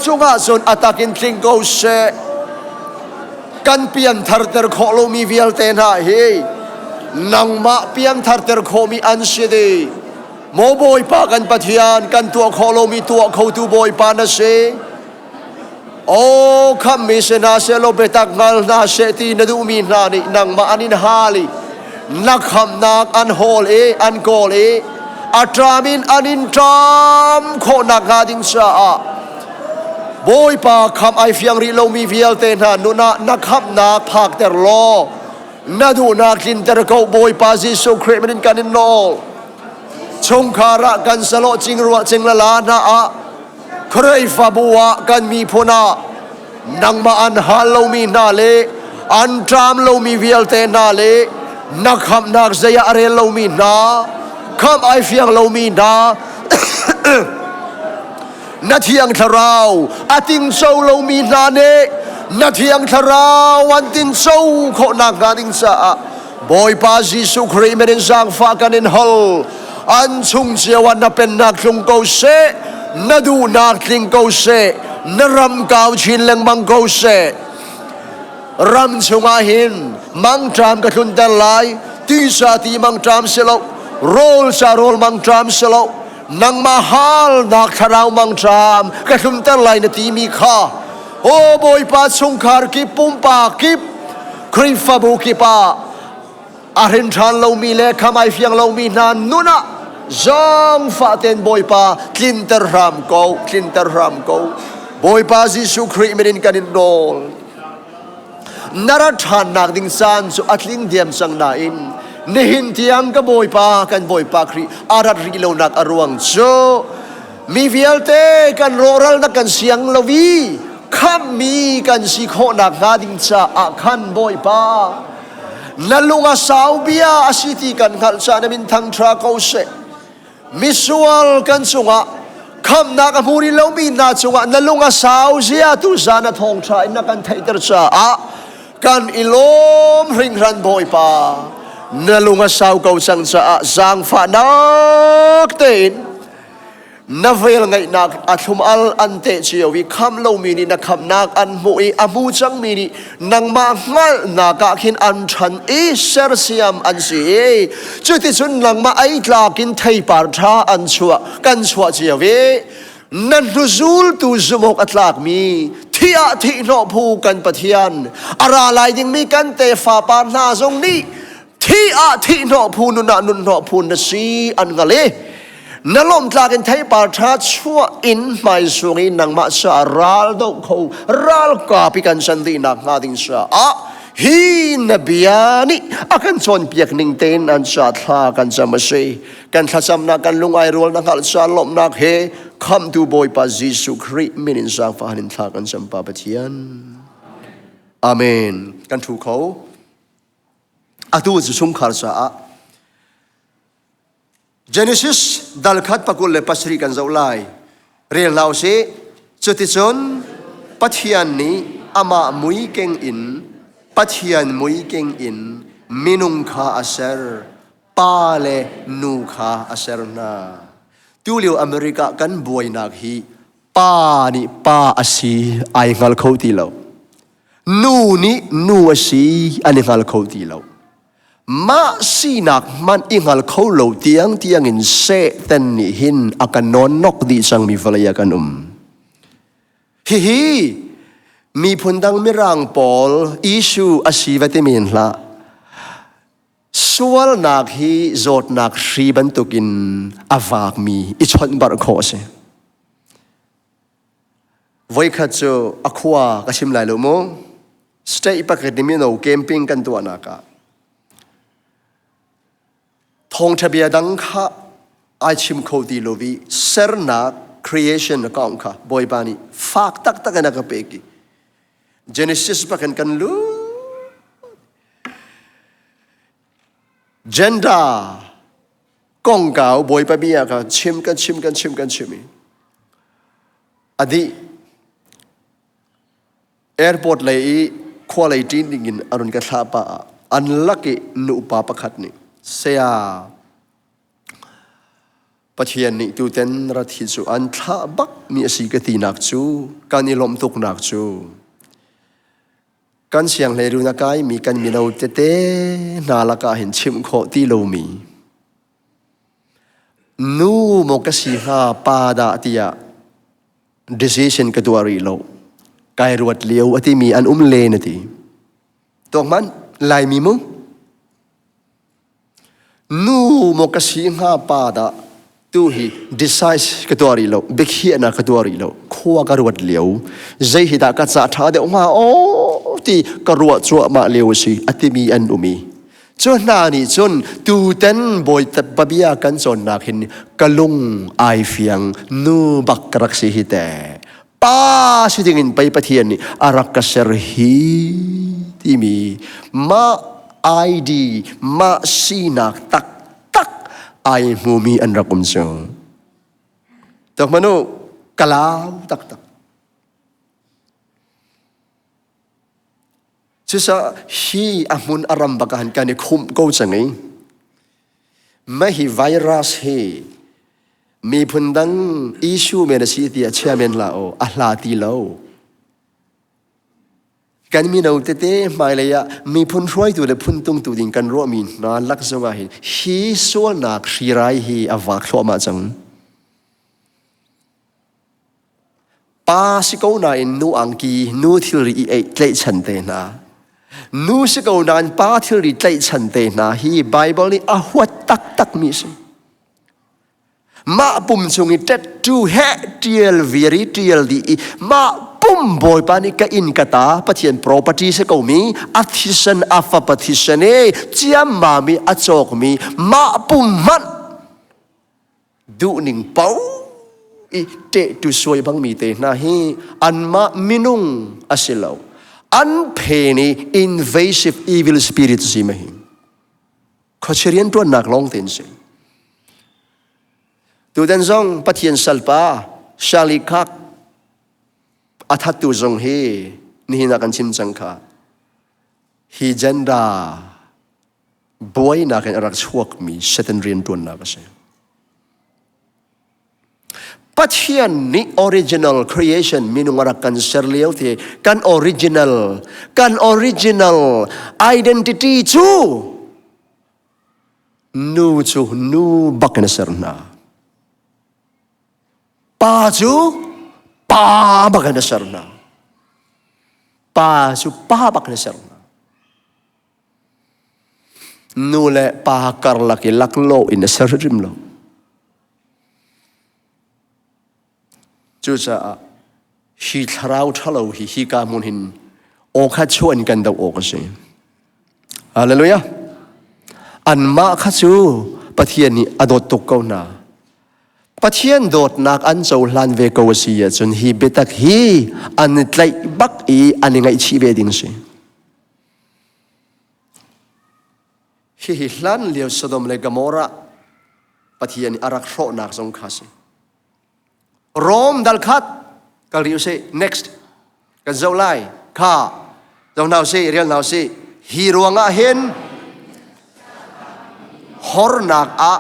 จุกาจนอัตกินทิงโกเซกันเปลี่ยนทาร์เตอร์โคโลมีวิอัลเตนาเฮนังมาเปลี่ยนทาร์เตอร์โคมีอันเสดีโมโบยปากันปะเทียนกันตัวโคโลมีตัวเขาตูโบยปานาเซโอ้คำมิเซนาเซโลเบตักนัลนาเซตีนดูมีนานินังมาอันินฮาลีนักคำนักอันโฮลอันโกลอัตรามินอันินทามโคนักฮาดิงซาโบยปาคำไอเฟียงริโลมีเวียลเตนานุนานักคำนักภาคเตอร์โล นาดูนาคินเตระเขาบอยปาซิสุครีมันกันนินโนชงคาระกันสโลจิงรัวจิงละลานาอะใครฟาบัวกันมีพนานังมาอันฮาโลมีนาเลอันทรามโลมีวิลเตนาเลนักขับนักเสียอะไรโลมีนาคำไอเฟียงโลมีนานาทียังทราวอาติงโซโลมีนาเนนาทียังทราวันตินโซโคนักงานิงซาบอยปาซิสุครีเมรินสังฟากันอินฮอลอันชุงเจียวันนับเป็นนักชุงเกาเซนาดูนักลิงเกาเซนรำกาวชินเลงบังเกาเซรำชุงอาหินมังจามกระทุนแต่ลายตีสาตีมังจามเสลโรลซาโรลมังจามเสลนังมาฮัลนักทราวมังจามกระทุนแต่ลายนาทีมีค่าโอ้บอยปาสงคาร์กิปุมปากิปคริฟาบุกิปาอารินทานเรามีเล็กขมายเฟียงเรามีนานนุนะจงฟาเตนบอยปาคลินเตอร์รามโกคลินเตอร์รามโกบอยปาซิสุครีเมรินกันอินโดลนารัฐานนักดิงซานสุอัตลิงเดียมสังนาอินเนหินเทียงกับบอยปากันบอยปาครีอารัตริโลนักอรวงโซมีวิลเตกันโรรัลนักกันเสียงลวีข้ามมีกันสิโคนักงาดิงซาอาคันบอยปานั่นลุงอาสาวเบียอาสิติกันขัลซานมินทังทราโกเซมิสวลกันสุงะคำนักมูริโลมีนาสุงะนั่นลุงอาสาวเสียตุซานะทองชายนักกันไทยตรซาอากันอิโลมริงรันบอยปานั่นลุงอาสาวเกาสังซาสังฟานักเตนนาเวลไงนักอัตุมอัลอันเตเชียวิคำเรามีนี่นักคำนักอันมุยอามูจังมีนี่นังมางัลนักขินอันชันอิเซอร์เซียมอันสีจุดที่สุดนังมาไอตลากินไทยปาร์ชาอันชัวกันชัวเชียวินันรุซูลตูสมกอัตลากมีที่อาทิโนภูกันปะเทียนอะไรลายยังมีกันเตฟาปานาทรงนี้ที่อาทิโนภูนุนานุนโนภูนสีอันกะเลนั่นลมตากันไทยปาร์ชาชัวอินไม่สุงินังมาสารัลโดเขารัลกาพิกันสันตินักงาดิงสาฮีนบียานีอากันชนเปียกนิ่งเตนอันชาทากันจะมาเชกันทัศนักกันลุงไอรัวนักขัลชาลมนักเฮคำดูบอยปาซิสุครีมินินสังฟานินทากันสัมปาปเทียนอาเมนกันถูกเขาอาตูจะชุ่มขาร์ซาGenesis ดัลขัดปะกุลเลปัสริกันเจ้าลายเรียนเราเสจุดที่จนปัทยันนี้อามามุยเก่งอินปัทยันมุยเก่งอินมินุงคาอาเซอร์ปาเลนูคาอาเซอร์นาตูเลียวอเมริกากันบวยนักฮีปานี่ปาอาศีไองัลเขาตีเรานูนี่นูอาศีอันนี้งัลเขาตีเรามาสีนักมันอิงาลเขาเหลาเตียงอินเซตันนี่หินอากันนอนนกดีสังมีภรรยากันฮิมีพนดังมิรังปอลอิชูอาชีวติมินละสวลนักฮีโจดนักชีบันตุกินอาวากมีอิชอนบาร์โคเซไว้ขัดโจอควากชิมไลโลโมสเตย์ปักดิมิโนเกมปิ้งกันตัวนักทงทะเบียดังค่ะไอชิมโคดีโลวีเซอร์นัก creation นักองค่ะบอยบานีฝากตักกันนักเปกิ Genesis ปักกันลูgender กองเก่าบอยปะเบียค่ะชิมอดี airport เลยควอลิตี้ดิ่งอรุณกษาปะอันลักกี้นุปาปะขัดนี่เสียปัจจัยนี้ตูเต็นรัฐจูอันท่าบักมีสิ่งที่นักจูการนิลมตุกนักจูการเสียงเลรุนักายมีการมีเราเต้นาลกาเห็นชิมโคที่เรามีนูโมกสิฮาปาดาติยา decision กตัวรีโลกายรวดเลี้ยวอธิมีอันเลนทีตัวมันลายมีมุนูโมกสิงหาปาดาตูฮีดีไซน์กตัวรีโลเบคียนากตัวรีโลขัวกรวดเลี้ยวใจฮิตากัจจาท้าเดียวมาโอ้ ตีกรัวจัวมาเลวสิอติมีอันอุมีจนนานี่จนตูเต็นบอยตับเบียกันจนนักเห็นกะลุงไอเฟียงนูบักกรักสิฮิแต่ป้าสิดิ่งไปประเทศนี่อารักกษรฮีที่มีมาไอดีมาสีนักตักตักไอมูมีอันรักกุมจงตกมนุกลาวตักตักจะสะฮีอามุนอารัมบักหันกันในคุมกูจังไงไม่ฮีไวรัสฮีมีพุนดังอิชูเมนสีที่เชื่อเมนลาโออัลลาตีลากันมีนาวเตเต้หมายเลยอะมีพุนช่วยตัวเด็พุนตุงตัวดิ่งกันรัวมีน่าลักษณะเห็นฮีส่วนนักชีไรฮีอวักโลมาจังป้าสิกาวนาอินนูอังกีนูทิลรีเอเตชันเตนานูสิกาวนานป้าทิลรีเตชันเตนาฮีไบเบิลนี่อาหัวตักตักมิสมาปุ่มชงอิเตตูเฮทีเอลวีริทีเอลดีมาปุ่มบอยปานิกอินกตาปะเทียน property สิกาวมีอัติชันอัฟปะติชันเอเจียมมามีอัจอกมีมาปุ่มมันดูนิ่งเป้าอีเตตุสวยบังมีเตนะฮีอันมามินุงอาศิลาวอันเพนี invasive evil spirit สิมหิข้าเชียนตัวนักลองเต็นสิตัวเดินซองปะเทียนสัลปาชาลิคักอัฐตุซงเฮนี่นักกันชิมจังค่ะฮีเจนดาบอยนักกันรักชวกมีเซตันเรียนตัวนักสิปัจจัยนี้ original creation มีนุงรักกันเสรียวที่กัน original identity จูนูบักกันเสรนาป้าจูป้าบักกันเสรนาป้าจูป้าบักกันเสรนานูเล่ป้าคาร์ลักลักโลอินเสริมโลจูจะฮีทราวทะเลฮีกามุนหินโอคัดชวนกันดาวโอกสิฮาเลลูยาอันมาคัดชูปะเทียนนี้อดตกเกานาปะเทียนโดดนักอันเจ้าลันเวกวสีจนฮีเบตักฮีอันไลบักอีอันยังไงชีเวดิงสิฮีลันเลียวสดมเลกามอระปะเทียนอารักโรนักสงคาสิRom dal khat kal riu se next kan zau lai kha zau nau se real nau se hi ruanga hen hor nak a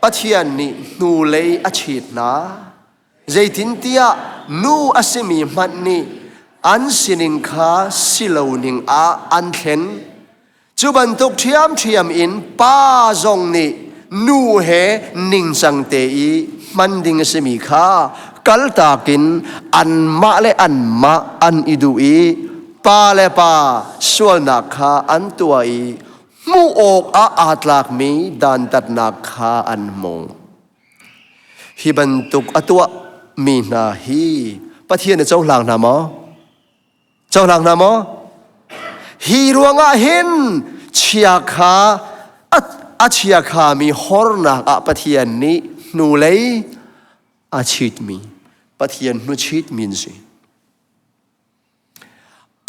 pathian ni nu lei a chit na zaitin tia nu asimi man ni an sining kha siloning a an thlen chuban tuk thiam in pa zong ni nu he ning sang te i man ding asimi kha kal takin an ma le an ma an idui pa le pa sual na kha an tuai mu ok a atlak mi dan tat na kha an mong hi ban tuk atwa mi na hi pathian chau lang na mo hi ruanga hin chia kha a chia kha mi hor na a pathian ni nu lei a chit miปะเทียนนุชิตมินสิ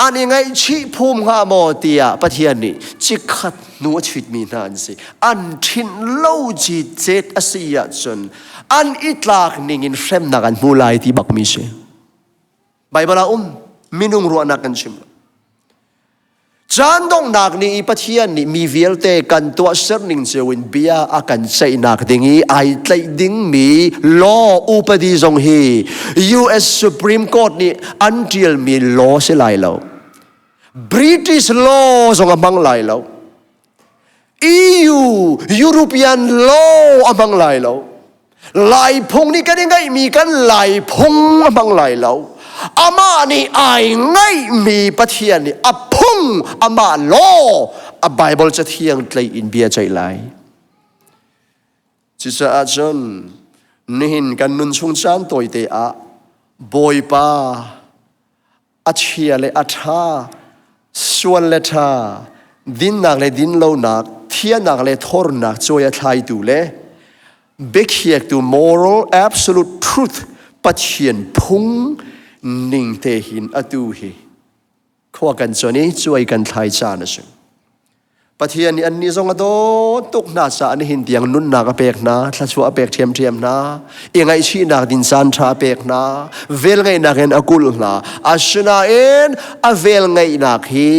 อันยังไงชีภูมิหาโมเตียปะเทียนนี่จิขัดนุชิตมินานสิอันทินเล่าจีเจตอสิยจนอันอิตลากนิ่งอินเฟรมนักันมูลายที่บักมิเชไบเบิลมินุงรัวนักันชิมจานดงนักนี่ปะเทียนนี่มีเวลเตกันตัวเสรนิงเจวินเบียอากันใส่นักดิ่งไอไตดิ่งมีลออุปดีจงฮี U.S. Supreme Court นี่อันเดียลมีลอเสียหลายแล้ว British law จงอมังหลายแล้ว EU European law อมังหลายแล้วหลายพงนี่กันยังไงมีกันหลายพงอมังหลายแล้วอามานี่ไอไงมีปะเทียนนี่อพุ่งอามาโลอาไบเบิลจะเที่ยงใจอินเบียใจไหลจิตอาจารย์นี่เห็นกันนุนชงจานตัวเตะบอยป้าอาเชียเลยอาท่า ส่วนเลธาดินนักเลยดินโลนักเทียนักเลยทอร์นักจอยทายดูเลยเบกเฮียกดู moral absolute truth ปัจเจียนพุ่งนิ่งเตหินอดูฮีข้อกันจนี้ช่วยกันทายจานสิปัจเจียนนี้อันนี้ทรงอโดตุกนาจานี่หินเดียงนุ่นนักเปกนะทัชวะเปกเทียมนะเองไอชีนักดินซานชาเปกนะเวลไงนักเอ็นอกุลนะอาชนาเอ็นอเวลไงนักฮี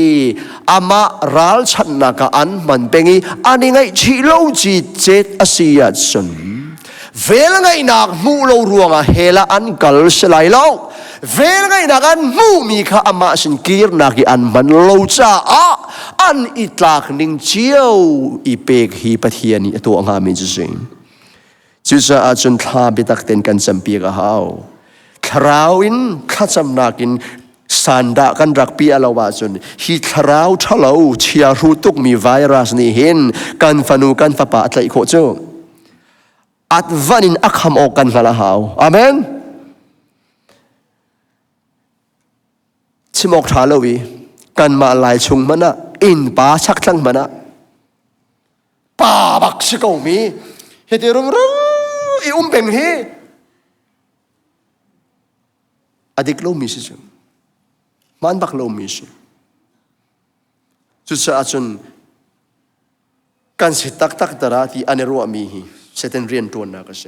อามารัลชันนักอันมันเป็นงี้อันนี้ไงชีโลจีเจ็ดอาศัยจนเวลไงนักมูโลรวงเฮลอันกัลสไลโลเวลไงนักอันมูมีข้าอามาสินกีร์นักอันมันโลจ้าอันอิตลักนิ่งเจียวอีเปกฮีปะเทียนี่ตัวงามิจริงจุดอาจนทาบิตักเต็นกันจำปีกะฮาวคราวอินข้าจำนักินสันดากันรักปีอลาวาจนฮีคราวทะเลาเชียรูตุกมีไวรัสนี่เห็นกันฟันูกันฟะปะอะไรโคเจ้าอัดวันอินอักขมอกันละละฮาวอาเมนชิมอกทาเลวีกันมาลายชุงมันนะอินป้าชักทั้งมันนะป้าบักชิโกมีเฮติรุมรุอีเป็นฮีอดีกโลมิสิจุมันบักโลมิสิจุดอาจนกันสิตักตระที่อันรัวมีฮีเสด็จเรียนตัวนักเส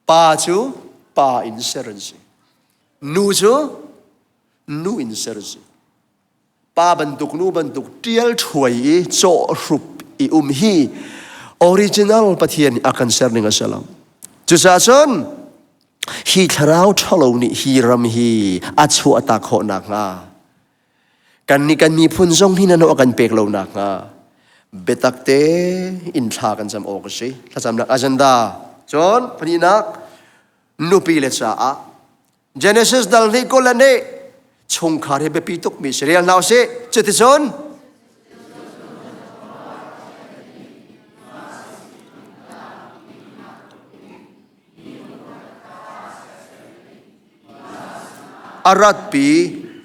ป้าจูป้าอินเซอร์ซีนูจูนูอินเซอร์ซีป้าบรรทุกนูบรรทุกเทียลถวยโจรุปอีฮีออริจินัลปะเทียนอากันเซอร์นิงสลามจุดอาจนฮีคราวทะเลนี่ฮีรำฮีอัจฉริตาโคนักงากันนี่กันมีพุ่นทรงที่นั่นเอากันเปกเหล่านักงาเบตักเตอินทากันจำออกสิถ้าจำนักอาจันดาจนพนีนักนุปีเลซ่าเจเนซิสดัลนี่ก็แล้วเนี่ยชงขาเรเบปีตุกมิสเรียลนาวสิจุดที่จนอารัตปี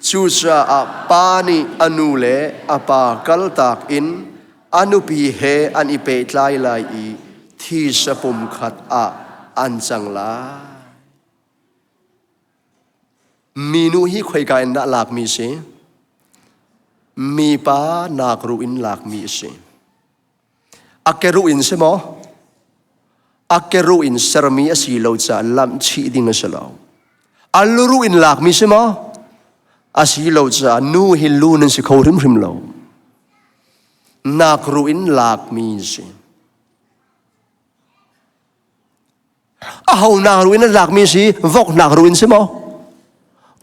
จูชาอาปานีอนุเลอาปากัลตักอินอนุปีเฮอันอิเปตไลไลอีที่สะปุ่มขัดอันจังลามีนูฮีคอยกันนักหลักมีสิมีป้านักรูอินหลักมีสิอักเกรูอินใช่ไหมอักเกรูอินเซรมีอสีโลจาลัมชีดิ่งเสลาอัลลูรูอินหลักมีใช่ไหมอาศัยเราจะนูฮิลูนันสิเขาริมเรานักรูอินหลักมีสิเอานักรูอินหลักมีสิวกนักรูอินใช่ไหม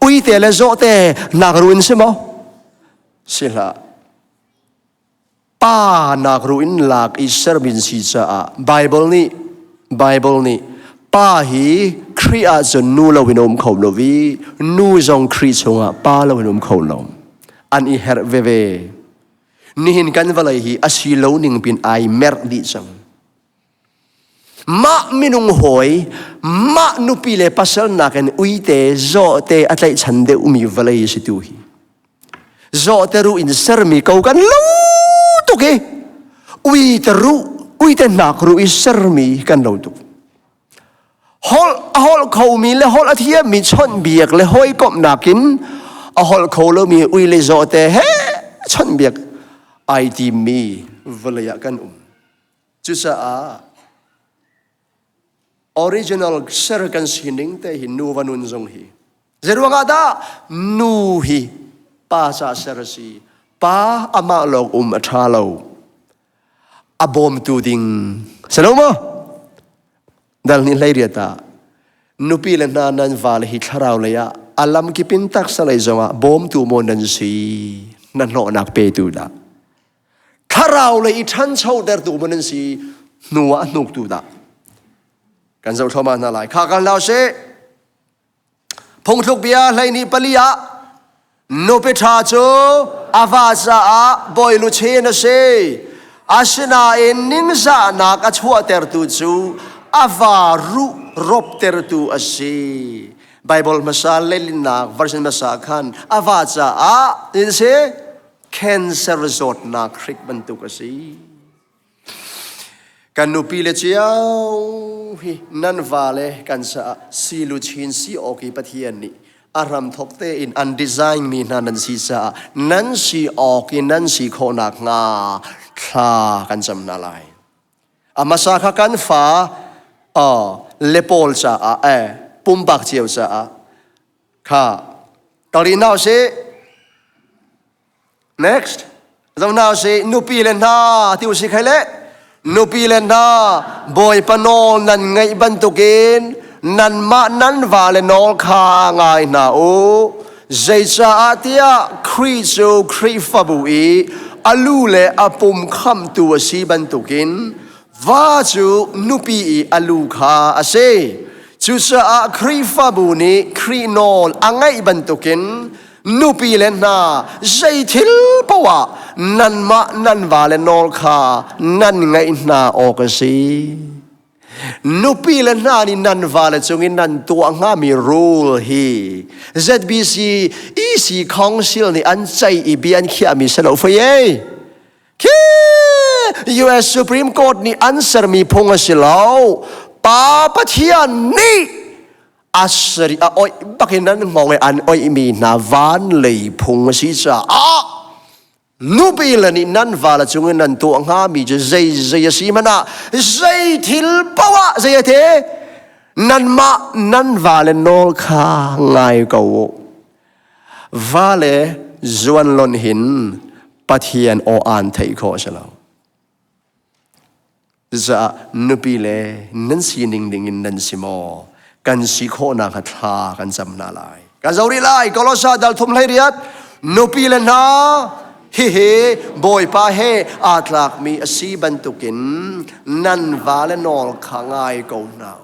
อุยเตเลโซเตนักรูอินใช่ไหมสิละป้านักรูอินหลักอิสระบินสิจ้าไบเบิลนี่ป้าฮีครีอาจนนูเราวินอมเขาโลวีนูจงครีชงอ่ะป้าเราวินอมเขาโลอันอีเฮร์เวนี่เห็นกันว่าอะไรฮีอาศิโลนิงเป็นไอเมร์ดิจังมามินุงหอยมานุปีเลปัสสนักกันอุยเตโจเตอะไรฉันเดอุมีว่าอะไรสิตุฮีโจเตรูอินเซอร์มีเขากันลูตุกเออุยเตนักรูอินเซอร์มีกันลูตุกฮอลเขามีและฮอลอาทิตย์มีชนเบียกและห้อยกบนักินฮอลเขาแล้วมีอุยเลโจเตเฮชนเบียกไอทีมีวลยกันจุดอาออริจินัลเซอร์กันสินิงแต่หินนูวันุนจงฮีเจรวงอาดานูฮีป้าซาเซอร์ซีป้าอามาลอกอัทาโลอบอมตูดิงสนุกมั้ยดัลนี่เลยเรียตานุปีเลนานันวาลฮิทาราวเลยอะอัลลัมกิปินตักสลายจังบอมตูโมนันซีนั่นโนนักเปตูดาทาราวเลยอีทันเช่าเดร์ตูโมนันซีนัวนุกตูดากันจะทำมาอะไรข้ากันเราเสพงทุกเบียเลยนี่ปลียะนุปิทาโจอาวาซาบอยลุเชนเซอาชนาเอ็นนิงซานักอชัวเตร์ตูจูอาวารุรบเตร์ตูอาศีไบเบิลมาซาเลลินักวอร์ชันมาซาคันอาวาซาอินเซ cancer resort na krik bantu kasi kan nu pile chiao hi nan vale kan sa silu chin si oki pathian ni aram thokte in undesign mi nan si sa nan si oki nan si khonak nga tha kan jam na lai amasa kha kan fa lepol sa pumbak chiao sa kha tali now say next now say nu pile na tiu si khai le nu pilen na boy panol nan ngai bantukin nan ma nan vale nol kha ngai na o zaisa atia krizo krifabu e alule apum kham tu si bantukin va chu nu pi e alu kha ase chu sa a krifabu ni krinol angai bantukin nu pilen na zaitil pawa nan ma nan vale nol kha nan ngai na okasi nu pilen na ni nan vale chungin nan tua nga mi rule hi ZBC easy council ni an chai I bian khia mi salo faye ki US Supreme Court ni answer mi phonga silo pa pathian ni asri a oi bakinan ngong an oi mi na van lei phung si cha nu pila ni nan vala chungin nan tu nga mi je zai si mana zai thil pawa zai the nan ma nan vale nol kha ngai ko vale zuan lon hin pathian o an thai kho salo za nu pile nan si ning ding in nan si mo kan si kho na kha tha kan jam na lai ka zauri lai kolosa dal thum lai riat nu pile na he boy pa he atlak mi asi bantukin nan vale nol khangai ko now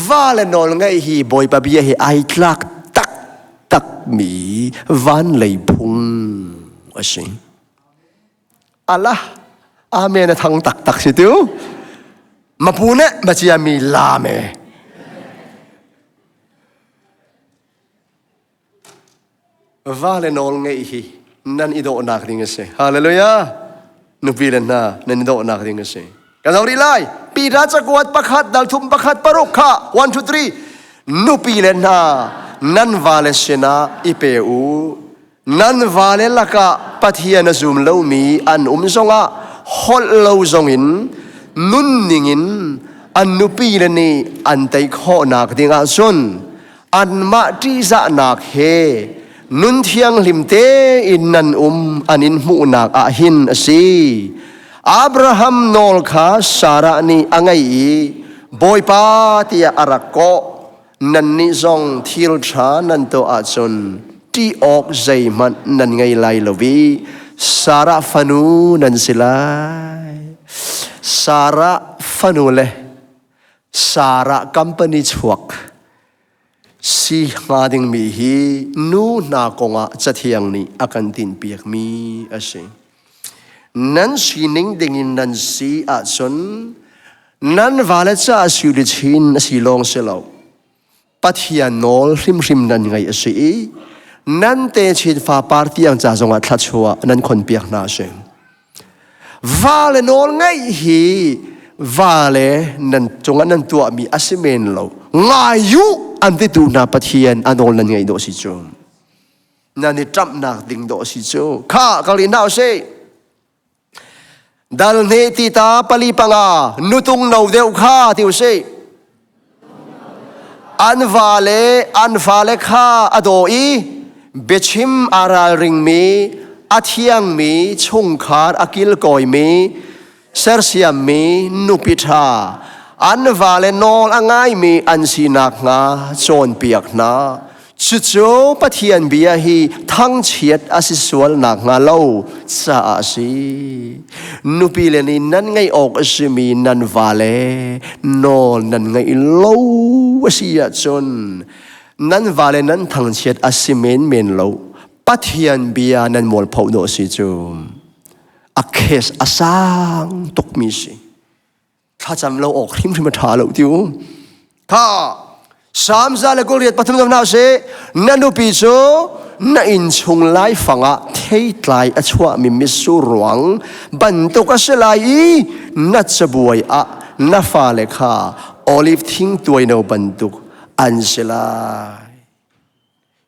vale nol ngai hi boy pa bia he ai tlak tak mi van lei phung asi Allah amen thang tak si tu mapune machia mi la me vale nol ngai hi nan ido nak ring ase hallelujah nu pilen na nan ido nak ring ase kazori lai pi ra chakwat pakhat dal thum pakhat paruk kha 1 2 3 nu pilen na nan vale sena ipeu nan vale laka pathian zum lo mi an zonga hol lo zongin nun ningin an nu pilen ni an tai kho nak dinga sun an ma ti za nak he nun thiang limte in nan anin mu nak a hin asi Abraham nol kha Sara ni angai boy pa tia arako nan ni zong thil tha nan to a chon ti ok zai man nan ngai lai lovi Sara fanu nan silai Sara fanu le Sara company chuak si ngading mi hi nu na konga chathiang ni akan tin piak mi ase nan sining dingin nan si a chon nan wala cha asuli chin asi long selo pathian nol hrim nan ngai ase nan te chin fa partiang cha zonga thachua nan khon piak na se vale nol ngai hi vale nan chunga nan tua mi asimen lo ngayu ante tu na pathian anol nan ngai do si chu na ni trap na ding do si chu kha kali now say dal ne ti ta pali panga nutung no deu kha tiu say an vale kha adoi bechim aral ring mi athiang mi chung khar akil koi mi sersiam mi nupitha an vale nol angai mi an sinak nga chon piak na chu pathian bia hi thang chiat asisual nak nga lo cha asi nupi le ni nan ngai ok asimi nan vale nol nan ngai lo asia chon nan vale nan thang chiat asimen men lo pathian bia nan mol phau no si chu a kes asang tok mi siถ้าจำเราออกทิมมาถาเราดิวข้าสามซาเลกุเรียดปัทมดำนาเสนันดูปีโซ na in chung lai fanga thei tlai a chua mi misu ruang ban to ka selai na chabuai a na fa le kha olive thing tuai no ban tu an selai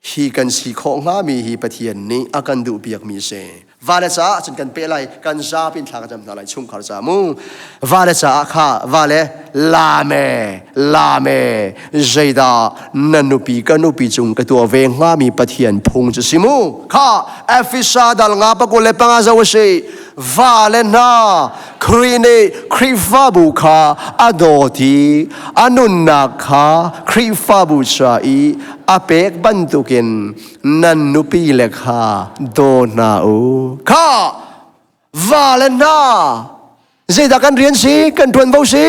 hi kan si kho nga mi hi pathian ni akan du biak mi se vale cha chun kan pe lai kan za pin thla ka jam na lai chung khar cha mu vale cha kha vale la me zaida nanu pi kanu pi chung ka tu ve nga mi pathian phung chu simu kha afisa dal nga pa ko le panga za wase vale na krine krifabu kha adoti anunna kha krifabu cha i apek bantukin nanu pi le kha do na u kha vale na zaida kan rian si kan tuan vo si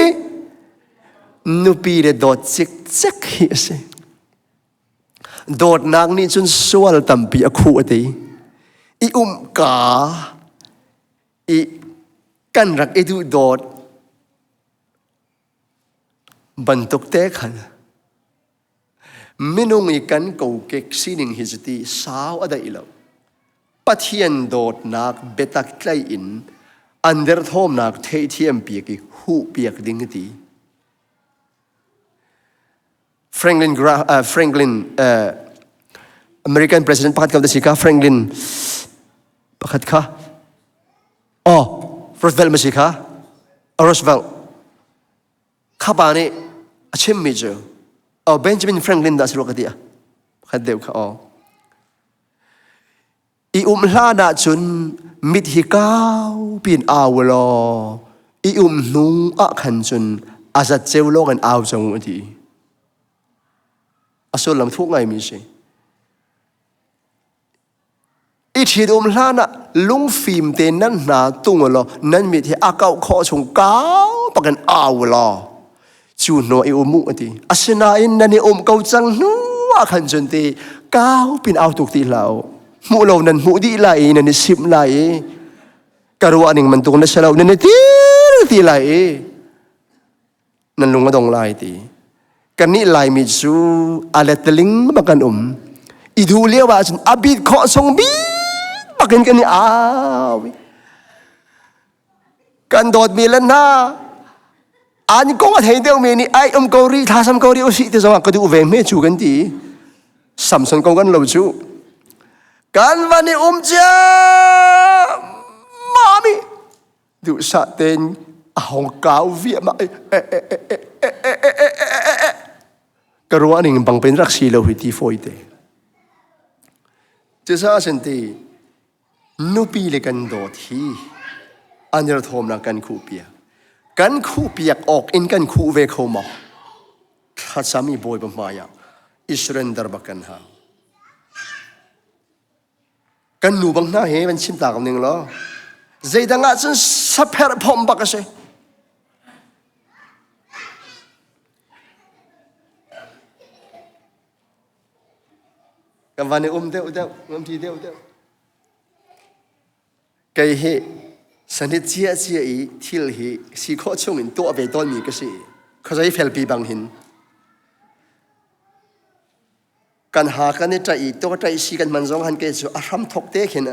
nu pi le dot chik chek hi se dot nang ni chun sual tampi a khu ati I ka I kan rak edu dot bantuk te khan minung I kan ko kek sining hizati saw ada ilo pathian dot nak betak tlai in under thom nak thei thiam pi ki hu piak ding ti Franklin American president pakhat kam dasika Franklin pakhat kha Roosevelt masika Roosevelt khabani achim mi jo Benjamin Franklin da sro kadia pakhat deu kha I hla chun mit hi kau pin awlo I nung a khan chun azat cheulo kan aw chang ati asol lam thuk ngai mi se I thid hla na lung phim te nan na tungolo nan mit hi akau kho chung kau pakan awlo chu no I mu ati asina in nani kau chang nu a khan chun te kau pin aw tuk ti lao mu lo nan mu di lai nan sim lai karwa ning man tung na salaw nan ti lai nan lunga dong lai ti kan ni lai mi chu aletling makan idu lewa chun abit kho song bi makan kan ni kan dot mi lan na an ko a thei deu mi ni ai ko ri tha sam ko ri o si te zo ka du ve me chu kan ti samson ko kan lo chu kan vani cha mami du sa ten hong kau via ma karwa ning bang pen rak si lo hi ti foite je sa senti nu pi le kan dot hi anir thom na kan khu piak ok in kan khu ve khoma khasami boy ba maya Israel dar bakan ha kan nu bang na he ban chim ta kam ning lo zaida nga chun sapher phom ba ka se kan vani deu ngam thi deu kai he sanit chia I thil hi si kho chung in to ve ton mi ka si khazai fel pi bang hin kan ha kan ni tai to tai si kan manjong han ke chu ahram thok te khen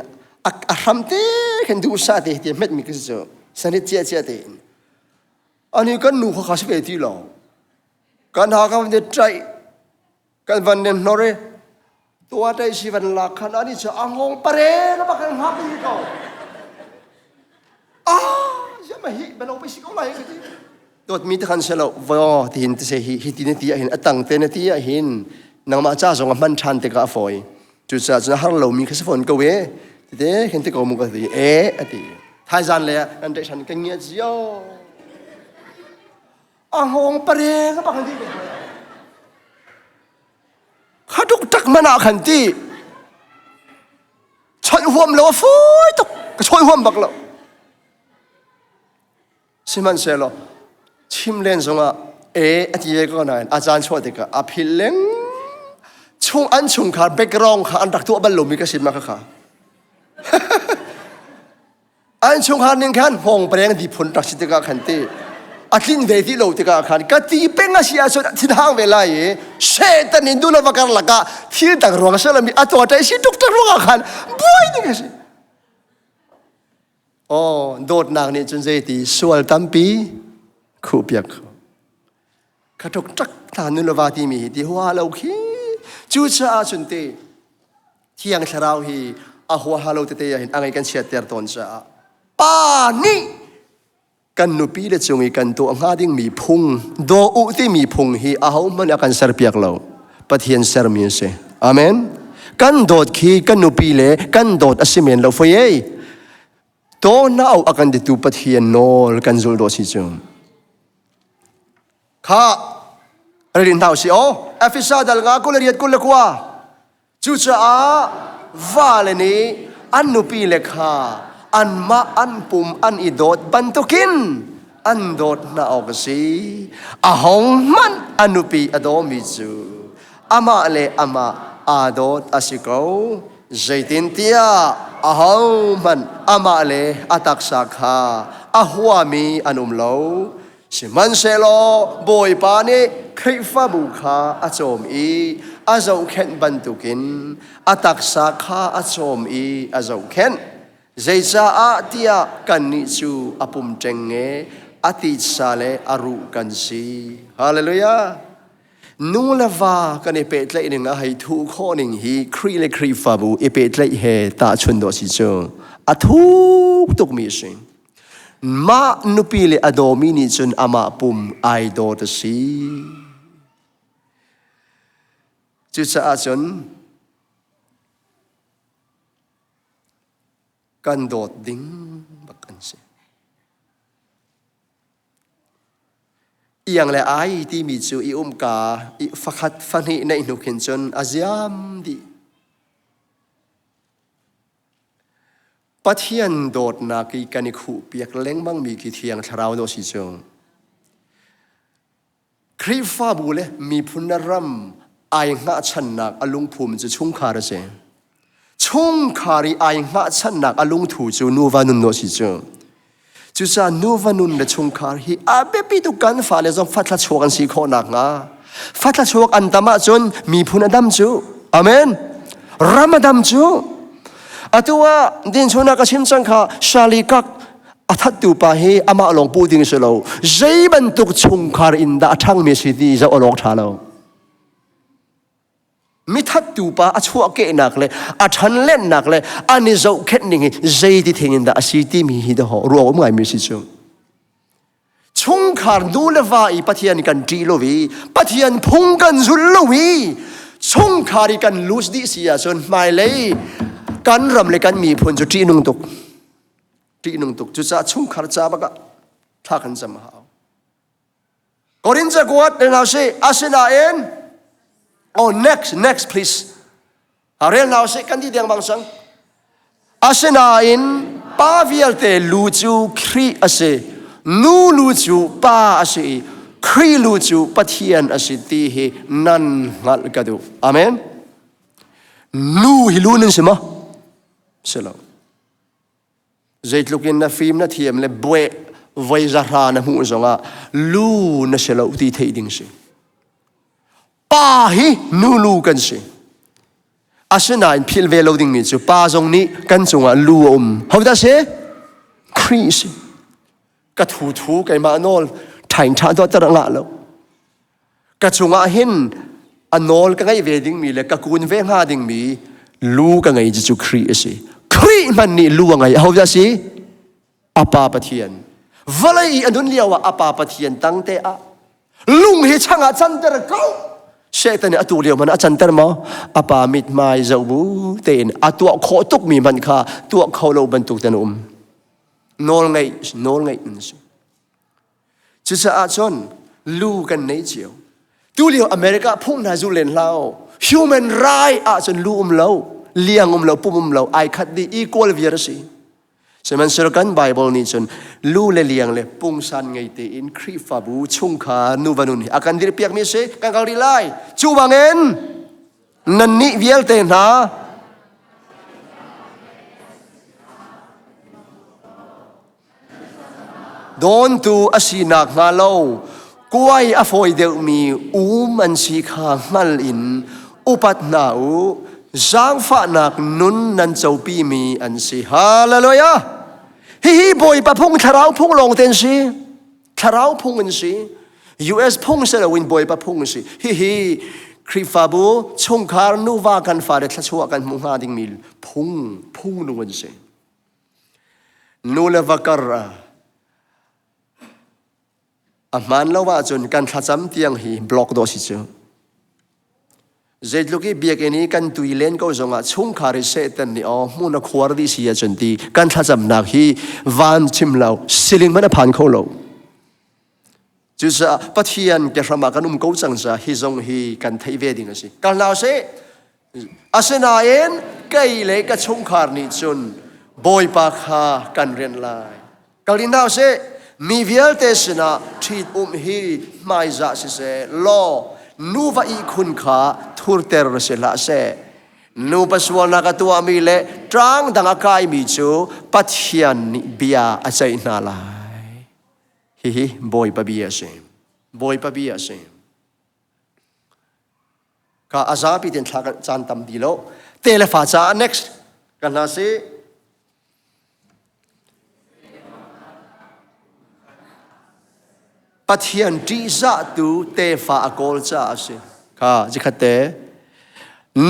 ahram te khen du sa te te met mi ke chu sanit chia te ani kan nu kha se ve ti lo kan ha kan de tai kan van nem nore to tai si van la khan ani chu angong pare na ba kan ha pi ko ya ma hi ban opi si ko lai ke ti dot mi te kan se lo vo tin te se hi ti ne ti hin atang te ne ti hin nang ma cha song man than te ka foi chu cha cha har lo mi ka se fon ko we te hen te ko mu ka ti ati thai jan le an te san ka ngia ji yo hong pare ka ba kan ti khaduk tak mana kan ti choi huam lo foi tok ka choi huam bak lo siman se lo chim len songa ati ye ko na ajan chho te ka aphil leng chung an chung kha background kha an dak tu ban lo mi ka sim ma kha an chung kha ning khan hong preng di phun tak sit ka khan ti อาทิตย์เวทีโลติกาขันกตีเป็นอาชีพส่วนที่ทางเวลาเชตันินดูแลวักันละกะที่ต่างรวงเสลมีอัตวาใจสิทุกตรวงขันบ่อยนี่กันสิโอ้โดดนางนี่จนเจตีสวลตั้มปีคู่เปียกขัดทุกจักทานุลวาตีมีที่หัวเราขี้จูจ้าสุนเตที่ยังชราวฮีอาหัวฮาโลเตยเห็นอะไรกันเชียร์เตอร์ตอนจ้าป่านี่กันนุปีเลจงอีกันตัวงาดิ้งมีพุงโดอุที่มีพุงฮีอาหูมันอากันเสร์เปียกเราปะเทียนเสร์มีเสอาเมนกันโดดขี้กันนุปีเลกันโดดอสิเมนเราเฟยโตน่าเอาอากันดิตูปะเทียนโนลกันจุลโดสิจงข้าเรียนเท่าสิโอเอฟิซาดัลงากุลเรียดกุลกว่าจูจ้าวาเลนีอันนุปีเลข้าอันมาอันปุ่มอันอิโดดบันตุกินอันโดดน่าออกสิอาหงมันอันนุปีอโดมิจูอามาเลอามาอาโดดอาสิโกใจตินเตียอาหงมันอามาเลอาตักสักขาอาหัวมีอันโลสิมันเซโลบอยปานีคริฟาบุขาอาโจมอีอาเจ้าเข็นบันตุกินอาตักสักขาอาโจมอีอาเจ้าเข็นใจจ้าอาเตียกันนิจูอปุ่มเจงเงอติสาเลอารุกันสีฮาเลลูยานูเลวากันเอเปตเลหนึ่งให้ทุกข้อหนึ่งฮีครีเลครีฟาบูเอเปตเลเฮตาชนโดสิจงอาทุกตุกมีสิมานุปีเลอโดมินิจนอามาปุ่มไอโดตสีจุดสะอาดจนกันโดดดิ้งบักกันสิอย่างไรไอที่มีจูอีกาอีฟักฮัดฟันฮีในนุกินจนอาเซียมดีปัทยันโดดนากีกันอีคู่เปียกเล้งบังมีกี่เทียงชราวโดสิจงคริฟาบูเลมีพุนรัมไอหะชันนักอลุงภูมิจะชุ่งคาร์เซชุ่งคารีไอหะชันนักอลุงถูจูนูวานุนโดสิจงจูซานูวานุนเดชุ่งคาร์ฮีอาเบปิตุกันฟาเลจงฟัดละชวกันสีโคนักงาฟัดละชวกอันตมาจนมีพุนดัมจูอาเมนรามาดัมจูอัตว่าดินชนักชิมจังค่ะชาลิกักอัฐตุปะเฮอามาลงปูดิงเสลาวใจบันตุกชุ่งคาร์อินดาทั้งเมสิดีจะอลอกชาลาวมิทัดตูปะอัชวะเกนักเลยอัชันเล่นนักเลยอันนี้จะเข็นนิ่งใจที่เทียนดาอสิติมีฮิดะฮอรัวไม่มีสิจงชุ่งคาร์ดูเลวาอีปะเทียนกันจีโลวีปะเทียนพุงกันจุลโลวีชุ่งคาริกันลูสดิเสียจนไม่เลยกันรำเลยกันมีผลจุดที่นุ่งตุกจุดจะชุ่งคาร์จ้าบกะท่ากันจำหาวกอรินจะกวดในเราสิอาศินาเอ็นOh, next, please. Ariel now say kan di diang bangsang. Asena in pavial te luju kri ase, nu luju pa ase, kri luju pathian ase ti he nan ngal kadu. Amen. Nu hilunin sima. Selaw. Zait lukin na film na thiam le bwe vai zara na hu zonga lu na selaw ti thei ding si. Pa hi nu lu kan si asena in phil ve loading mi chu pa zong ni kan chunga lu how da se crease ka thu kai ma nol thain tha do tar nga lo ka chunga hin anol ka ngai ve ding mi le ka kun ve nga ding mi lu ka ngai chu crease cre man ni lu ngai how da se apa pathian valai anun liawa apa pathian tangte a lung hi changa chantar kau Satan atu liu man achan ter ma apa mit mai zaubu ten atu kho tuk mi man kha tu kho lo ban tuk tan nol ngai chu sa a chon lu kan nei chiu tu liu America phung na zu len lao human right a chon lu lo liang lo pum lo ai khat di equal virasi seman serkan Bible ni chon lu le liang le pung san ngai te in khri fa bu chung kha nu vanun akan dir piak mi se kan kal ri lai chu bangen nan ni vial te na โดนตูอาศีนักงาโลกวยอฟอยเดมีมันสีขางัลอินอุปัตนาอูจางฟ้านักนุนนันเจ้าปีมีอันสีฮาเลลูยาฮิบอยปะพงทาราวพงลงเต็นสีทาราวพงอันสี US พงเสดวินบอยปะพงสีคริฟาบูชงคาร์นูวากันฟาเดทัชวกันมุงฮาดิงมิลพงนูวันสีนูเลวาการะอามันละว่าจนกันทัจำเตียงฮีบล็อกโดสิเจอเจ็ดลูกที่เบียกนี้กันตุยเลนก็จงอ่ะชงคาริเซตันนี่อ๋อมุนควาร์ดิสิยาจนตีกันทัจำนักฮีวันชิมเหล่าสิลิงมันผ่านเขาเหล่า就是不天嘅什麼กัน高增者，希望佢กัน睇咩定嘅事。กัน老師，อาศัยนาเอง計你嘅衝卡你盡，บอยปาก下กันเรียน來。กันลิน老師，มีเวลเตสนะที่ฮีไม่จะสิเสลอนูว่าอีคุณขาทุรเตอร์เสละเสนูปัสวนักตัวมีเล่ตรังดังอากายมีจูปัทยันนิเบียอาศัยนาลายบอยปะบีอาเซมบอยปะบีอาเซมข้าอาซาปิดเต็นทางจานตำดีโลเตเลฟ้าจ้า next กันนะสิปัทยันจีจ้าตูเตฟ้าอโกลจ้าสิข้าจิขัดเต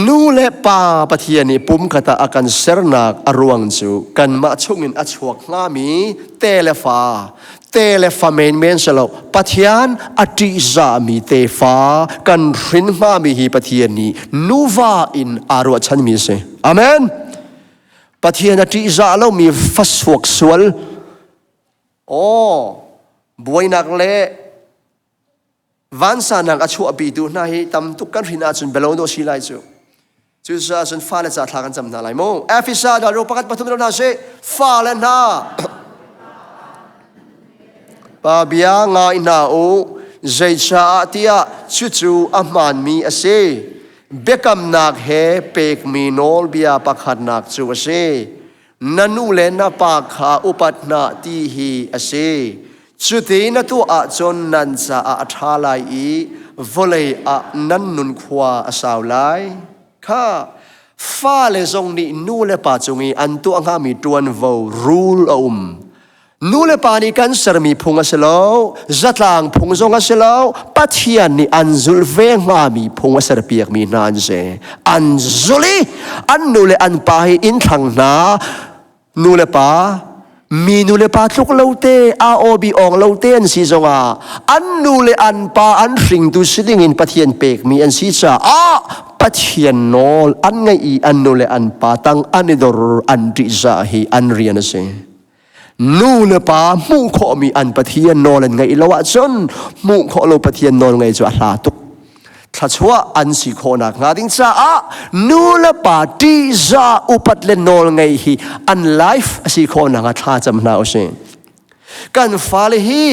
นูเลปาปัทยันนี่ปุ่มขัดอาการเสรนักอรวงจูกันมาชงอินอชวกงามีเตเลฟ้าเตเลฟาเมนเมนสโลปัทยันอติจามีเตฟ้ากันรินมามีฮีปัทยันนี้นูวาอินอารวชันมีเสอาเมนปัทยันอติจาเรามีฟัสวกสวลโอ้บวยนักเล่วันสานักอชัวปีดูน่าฮีตำตุกันรินาจุนเบลโนชิไลจูจูซาจุนฟาเลจ่าทากันจำนาไลโมเอฟิซาดารูปักปัทุมโนนาเซฟาเลนาปาบิางาอินาโอใจชาติยาชูอามันมีอาเซเบกัมนักเฮเปกมีโนลบิอาปักขัดนักจูอาเซนันูเลนะปากขาอุปัตนาตีฮีอาเซจุดที่นัตัวอาจนนันจะอาทาลายอีวอลเลยอานันนุนขวาอาสาวไลข้าฟ้าเลจงนี้นูเลปาจงีอันตัวงามีตัวนวรูลนูเลปานีกันสรมีพงอาเซลาวจัดลางพงจงอาเซลาวปัทยันนี่อันจุลเวงามีพงอาเซรเปียกมีนานเซอันจุลีอันนูเลอันปาฮีอินทางนานูเลปามีนูเลปาทุกเลวเตอาโอบีอองเลวเตอันซีจงอาอันนูเลอันปาอันสิงดูสิลิงอินปัทยันเปกมีอันซีจ้าปัทยันโนลอันไงอีอันนูเลอันปาตั้งอันนิดรอันดิจาฮีอันเรียนเซนูเลปามุขอมีอันปะเทียนนอนไงละวะจนมุขอโลปะเทียนนอนไงจะลาตุกถ้าชัวอันสิโคนักงาดิงจ้านูเลปาดีจ้าอุปัตเลนนอนไงฮีอันไลฟ์สิโคนักท่าจำนาอุเซกันฟาเลฮี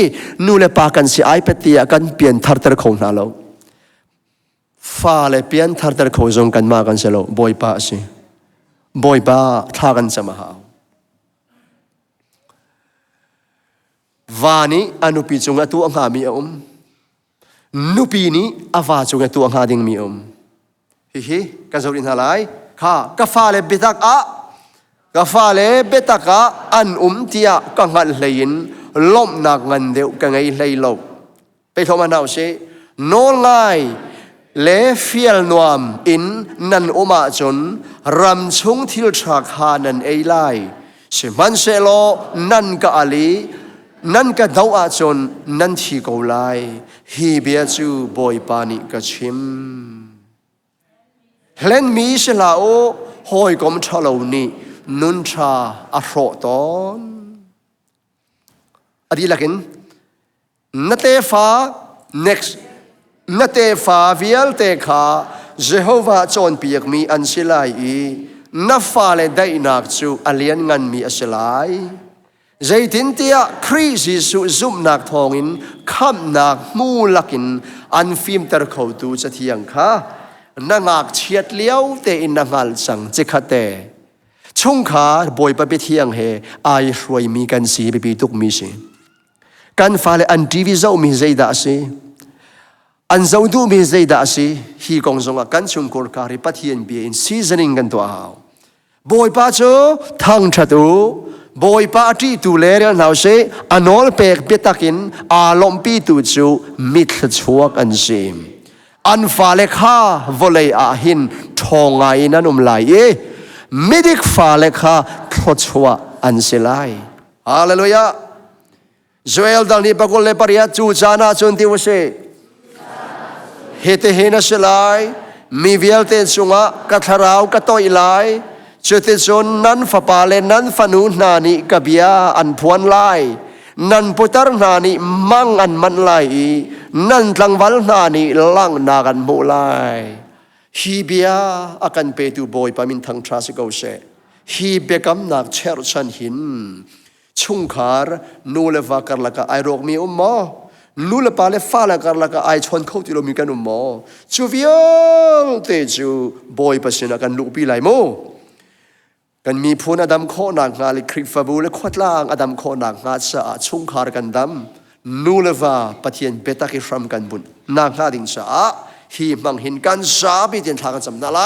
นูเลปากันสิไอเปตียกันเปลี่ยนทัร์เตอร์ของนาโลฟาเลเปลี่ยนทัร์เตอร์ของจงกันมากันเสโลบอยปาสิบอยปาท่ากันจะมาหาวานี้อนุปีจงตัวงามีนุปีนี้อาวาจงตัวงาดิงมีฮิกันจะรินหาไลข้ากาฟาเลเบตักกาฟาเลเบตักอันเตียกังหันเลยนล้มนักเงินเดียวกังไงเลยลบไปทำมันเอาเสโนไลเลฟิลนวมอินนันมาจนรำชงทิลชักฮานันไอไลเสมันเซโลนันกะอาลีนั่นก็ดาวอาจนนั่นที่กูไลฮีเบียจูบอยปานิกชิมเล่นมีเสลาโอหอยกอมชาลานีนุนชาอโรตอนอดีลักินนัตเตฟ้า next นัตเตฟ้าวิลเตขาเจโฮวาจอนเปียกมีอันสิไลนับฟ้าเลได้นักจูอเลียนงันมีอัสไลใจทิ้งเตียคริสต์ซุ่มนักทองอินคำนักมูลักินอันฟิมตระเขาดูจะเที่ยงค่ะนักเฉียดเลี้ยวเตอินนักงสังเจคเตชงขาบอยไปเที่ยงเฮไอรวยมีกันสีไปปีตุกมีสิ กันฟ้าเลอันทีวีเจ้ามีใจด่าสิอันเจ้าดูมีใจด่าสิฮีกงจงกันชุมกอร์การิปัทยันเบียนซีซันิงกันตัวเอาบอยป้าโจทั้งชัดูบอยป้าที่ตูเลเรียนเอาเสอันอลเปกเบตักินอาลมปีตูจูมิดชัวกันซิมอันฟ้าเลข้าวเลยอาหินทองไงนั่นไหลมิดิกฟ้าเลข้าทอชัวอันเสไลฮาเลลูยาโจเอลดังนี้ปะกุลเลปริยจูจานาจุนติวเสเฮเตเฮนัสไลมีเวลเตนสุงะกัทราวกัตโตอิไลเจตจนนั้นฝาปาเลนั้นฟนูนานิกบียอันพวนไลนั้นปุตรนานิมังอันมันไลนั้นตังวัลนานิลังนากันมุไลฮีเบียอากันเปตูบอยปามินทังทราสิกเอาเสฮีเบกัมนักเชรชันหินชุงขารนูเลวาการละกะไอโรกมีมอนูเลปาเลฟ้าละการละกะไอชนเข้าที่เรามีกันมอจูวิโอเตจูบอยปัสนากันลูกปีไหลโมกันมีพูนอดัมโคนางงาลิคริฟาบูเลขวดล่างอดัมโคนางงาสะชุงขารกันดัมนูเลวาปะเทียนเบตักิฟรัมกันบุญนางงาดิงสะฮีมังหินกันสาบิเตียนทางกันจำนาไล